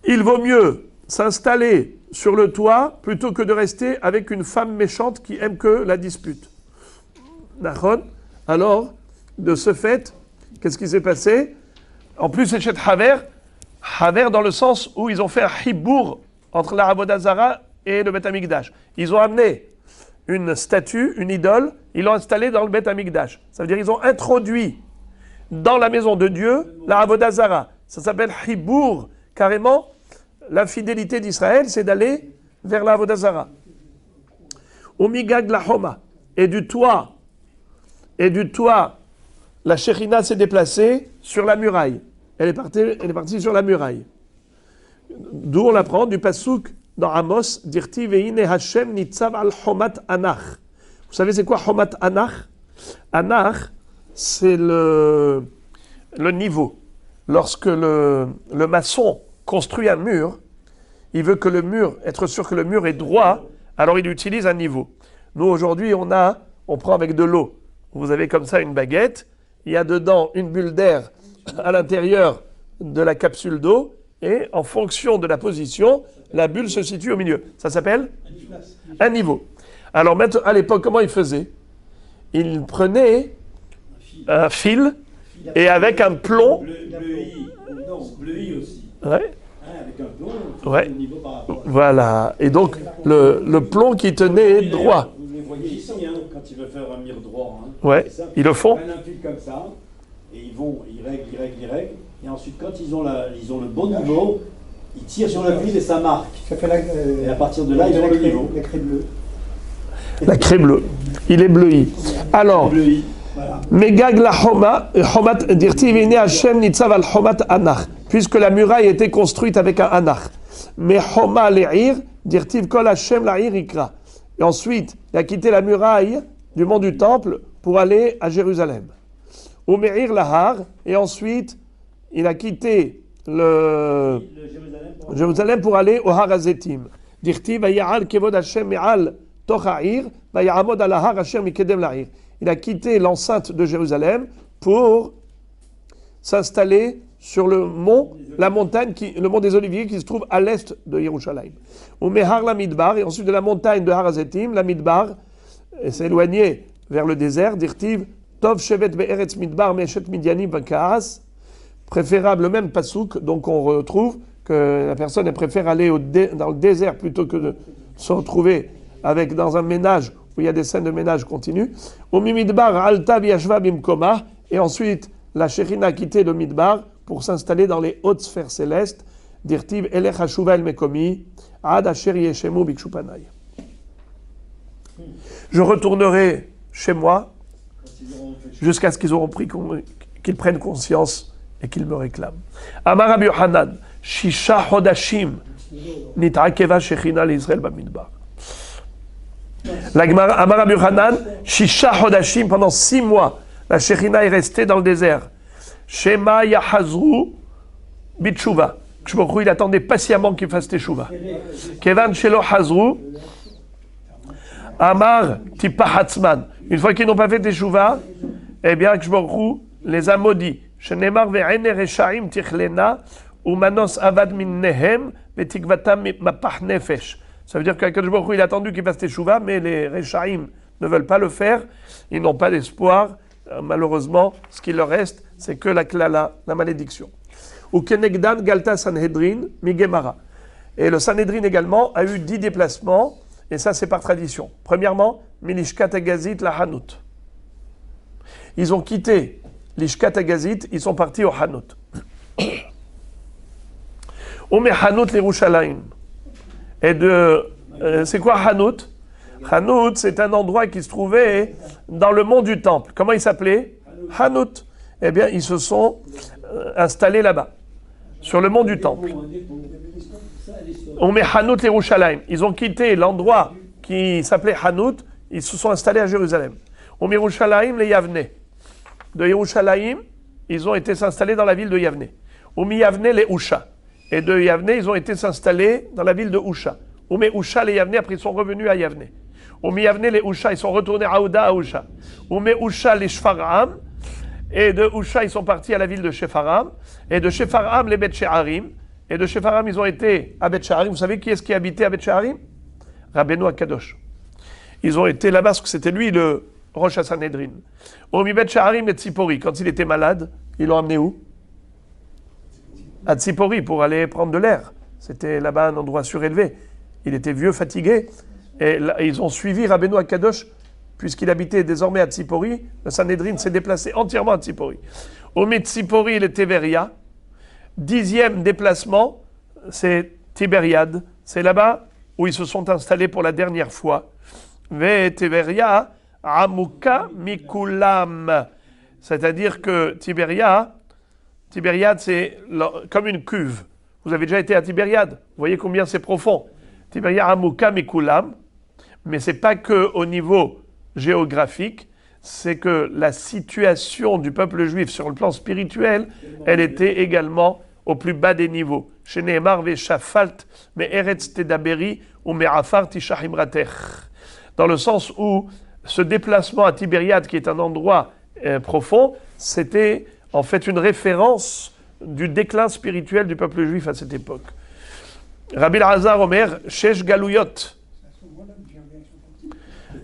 Il vaut mieux s'installer sur le toit plutôt que de rester avec une femme méchante qui aime que la dispute. D'accord? Alors, de ce fait, qu'est-ce qui s'est passé? En plus, Eshet Haver dans le sens où ils ont fait un hibour entre la Avodah Zara et le Beth Amikdash. Ils ont amené une statue, une idole, ils l'ont installée dans le Beth Amikdash. Ça veut dire qu'ils ont introduit dans la maison de Dieu la Avodah Zara. Ça s'appelle hibour. Carrément, la fidélité d'Israël, c'est d'aller vers la Avodah Zara. Umigag la Homa. Et du toit, la Shekhinah s'est déplacée sur la muraille. Elle est partie sur la muraille. D'où on l'apprend du passouk dans Amos, Dirti veine Hashem nitzav al Homat Anach. Vous savez c'est quoi Homat Anach? Anach, c'est le niveau. Lorsque le maçon construit un mur, il veut être sûr que le mur est droit, alors il utilise un niveau. Nous aujourd'hui, on prend avec de l'eau. Vous avez comme ça une baguette, il y a dedans une bulle d'air à l'intérieur de la capsule d'eau, et en fonction de la position, la bulle se situe au milieu. Ça s'appelle un niveau. Alors maintenant, à l'époque, comment ils faisaient? Ils prenaient un fil et avec un plomb. Bleuil aussi. Ouais. Avec un plomb, Ouais. le niveau par rapport. Voilà. Et donc, le plomb qui tenait droit. Vous les voyez ici, quand ils veulent faire un mur droit. Ouais. C'est ça. Ils le font. Ils prennent un fil comme ça, et ils règlent. Et ensuite, quand ils ont le bon niveau, ils tirent sur le fil et ça marque. Ça fait Et à partir de là, ils ont le niveau. La craie bleue. La craie bleue. Il est bleuи. Alors, Bleuil. Megag la Homat dirti vine Hashem nitzav al Homat Anach. Puisque la muraille était construite avec un Anach. Mais Homa le'ir Dirtiv kol Hashem la'ir ikra. Et ensuite, il a quitté la muraille du mont du temple pour aller à Jérusalem. Ou me'ir lahar, et ensuite, il a quitté le Jérusalem pour aller au Har Hazetim. Dirtiv vaya'al kevod Hashem me'al toch ha'ir, vaya'amod al har Hashem mikedem la'ir. Il a quitté l'enceinte de Jérusalem pour s'installer sur le mont, la montagne, le mont des Oliviers qui se trouve à l'est de Yerushalayim. Ou mehar la midbar, et ensuite de la montagne de Har Hazetim, la midbar s'est éloigné vers le désert. Dirtiv tov shevet be'eretz midbar me'eshet midyanim v'kaas. Préférable, le même pasouk, donc on retrouve que la personne elle préfère aller dans le désert plutôt que de se retrouver dans un ménage où il y a des scènes de ménage continues. Au Midbar, Alta Biashva Bimkoma, et ensuite la Shekhinah a quitté le Midbar pour s'installer dans les hautes sphères célestes. Dirtiv Elech Hashuva El Mekomi, Ad Asher Yeshemu Bikshupanai. Je retournerai chez moi jusqu'à ce qu'ils prennent conscience et qu'ils me réclament. Amar Rabbi Yochanan, Shisha Hodashim, Nit'akeva Shekhinah l'Israël Bamidbar. Amar Rabbi Yochanan, Shisha Hodashim, pendant 6 mois, la Shekhinah est restée dans le désert. Shema Yahazru Bitshuva. Il attendait patiemment qu'il fasse teshuva. Kevan Shelo Hazru, Amar Tipahatzman. Une fois qu'ils n'ont pas fait teshuva, eh bien, Kshborou les a maudits. Shenemar ve'ene reshaim tichlena umanos avad minnehem vetikvatam mapach nefesh. Ça veut dire qu'Akadosh Baruch Hu, il a attendu qu'ils fassent teshuva, mais les reshaim ne veulent pas le faire. Ils n'ont pas d'espoir. Malheureusement, ce qui leur reste, c'est que la klala, la malédiction. Ou kenegdan galta Sanhedrin migemara. Et le Sanhedrin également a eu 10 déplacements, et ça c'est par tradition. Premièrement, milishkat agazit la Hanout. Ils ont quitté l'Ishkat Agazit, ils sont partis au Hanout. Ome Hanout l'Yerushalayim. Et c'est quoi Hanout? Hanout, c'est un endroit qui se trouvait dans le mont du Temple. Comment il s'appelait? Hanout. Eh bien, ils se sont installés là-bas, sur le mont du Temple. Ome Hanout l'Yerushalayim. Ils ont quitté l'endroit qui s'appelait Hanout, ils se sont installés à Jérusalem. Ome Yerushalayim les Yavne. De Yerushalayim, ils ont été s'installer dans la ville de Yavne. Omi Yavne les Usha. Et de Yavne, ils ont été s'installer dans la ville de Usha. Omi Usha les Yavne, après ils sont revenus à Yavne. Omi Yavne les Usha, ils sont retournés à Ouda à Usha. Omi Usha les Shfaram. Et de Usha, ils sont partis à la ville de Shefaram. Et de Shefaram, les Bet She'arim. Et de Shefaram, ils ont été à Bet She'arim. Vous savez qui est-ce qui habitait à Bet She'arim? Rabbeinu Akadosh. Ils ont été là-bas parce que c'était lui le Rosh HaSanhedrin. Au Mibet Sha'arim et Tzipori, quand il était malade, ils l'ont amené où? À Tzipori pour aller prendre de l'air. C'était là-bas un endroit surélevé. Il était vieux, fatigué. Et là, ils ont suivi Rabbeinu Akadosh, puisqu'il habitait désormais à Tzipori. Le Sanhedrin s'est déplacé entièrement à Tzipori. Au Tzipori, il est Tiberia. 10e déplacement, c'est Tibériade. C'est là-bas où ils se sont installés pour la dernière fois. Ve Tiberia. Amuka Mikulam. C'est-à-dire que Tibériade, c'est comme une cuve. Vous avez déjà été à Tibériade. Vous voyez combien c'est profond. Tibériade Amuka Mikulam. Mais ce n'est pas qu'au niveau géographique, c'est que la situation du peuple juif sur le plan spirituel, elle était également au plus bas des niveaux. Chez Nehemar Veshafalt, mais Eretz Tedaberi, ou Me'afar Tishahimratech. Dans le sens où ce déplacement à Tibériade, qui est un endroit profond, c'était en fait une référence du déclin spirituel du peuple juif à cette époque. Rabbi Elazar Omer, Shesh Galouyot.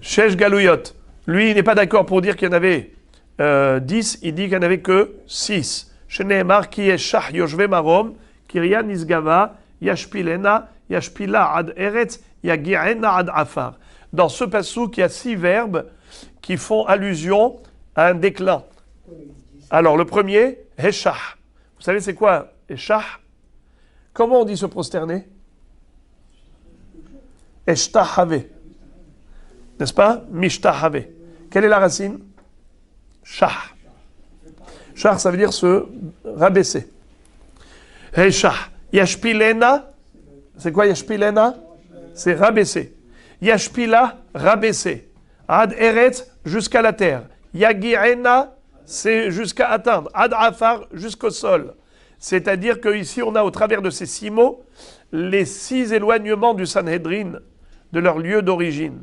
Shesh Galouyot. Lui, il n'est pas d'accord pour dire qu'il y en avait 10, il dit qu'il n'y en avait que 6. Sheneemar ki yeshach yoshve marom, kirya nisgava, yashpilena, yashpila ad eretz, yagi'ena ad afar. Dans ce passouk, il y a 6 verbes qui font allusion à un déclin. Alors, le premier, heshach. Vous savez, c'est quoi heshach? Comment on dit se prosterner? Eshtahave. N'est-ce pas? Mishtahave. Quelle est la racine? Shah. Shah, ça veut dire se rabaisser. Heshach. Yashpilena. C'est quoi Yashpilena? c'est rabaisser. Yashpila, rabaisser. Ad Eretz, jusqu'à la terre. Yagi'ena, c'est jusqu'à atteindre. Ad Afar, jusqu'au sol. C'est-à-dire qu'ici, on a au travers de ces 6 mots, les 6 éloignements du Sanhedrin de leur lieu d'origine.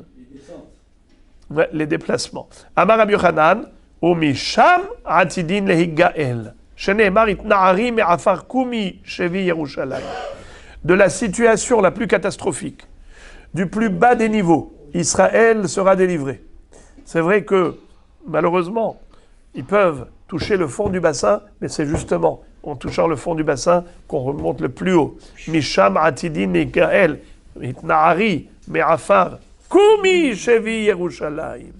Ouais, les déplacements. Amar Rabbi Yochanan, Umisham atidin lehigael. Sheneemar itna'ari me'afar kumi shevi Yerushalayim. De la situation la plus catastrophique, du plus bas des niveaux, Israël sera délivré. C'est vrai que, malheureusement, ils peuvent toucher le fond du bassin, mais c'est justement en touchant le fond du bassin qu'on remonte le plus haut. Misham atidin lehigael. Itna'ari me'afar kumi shevi Yerushalayim.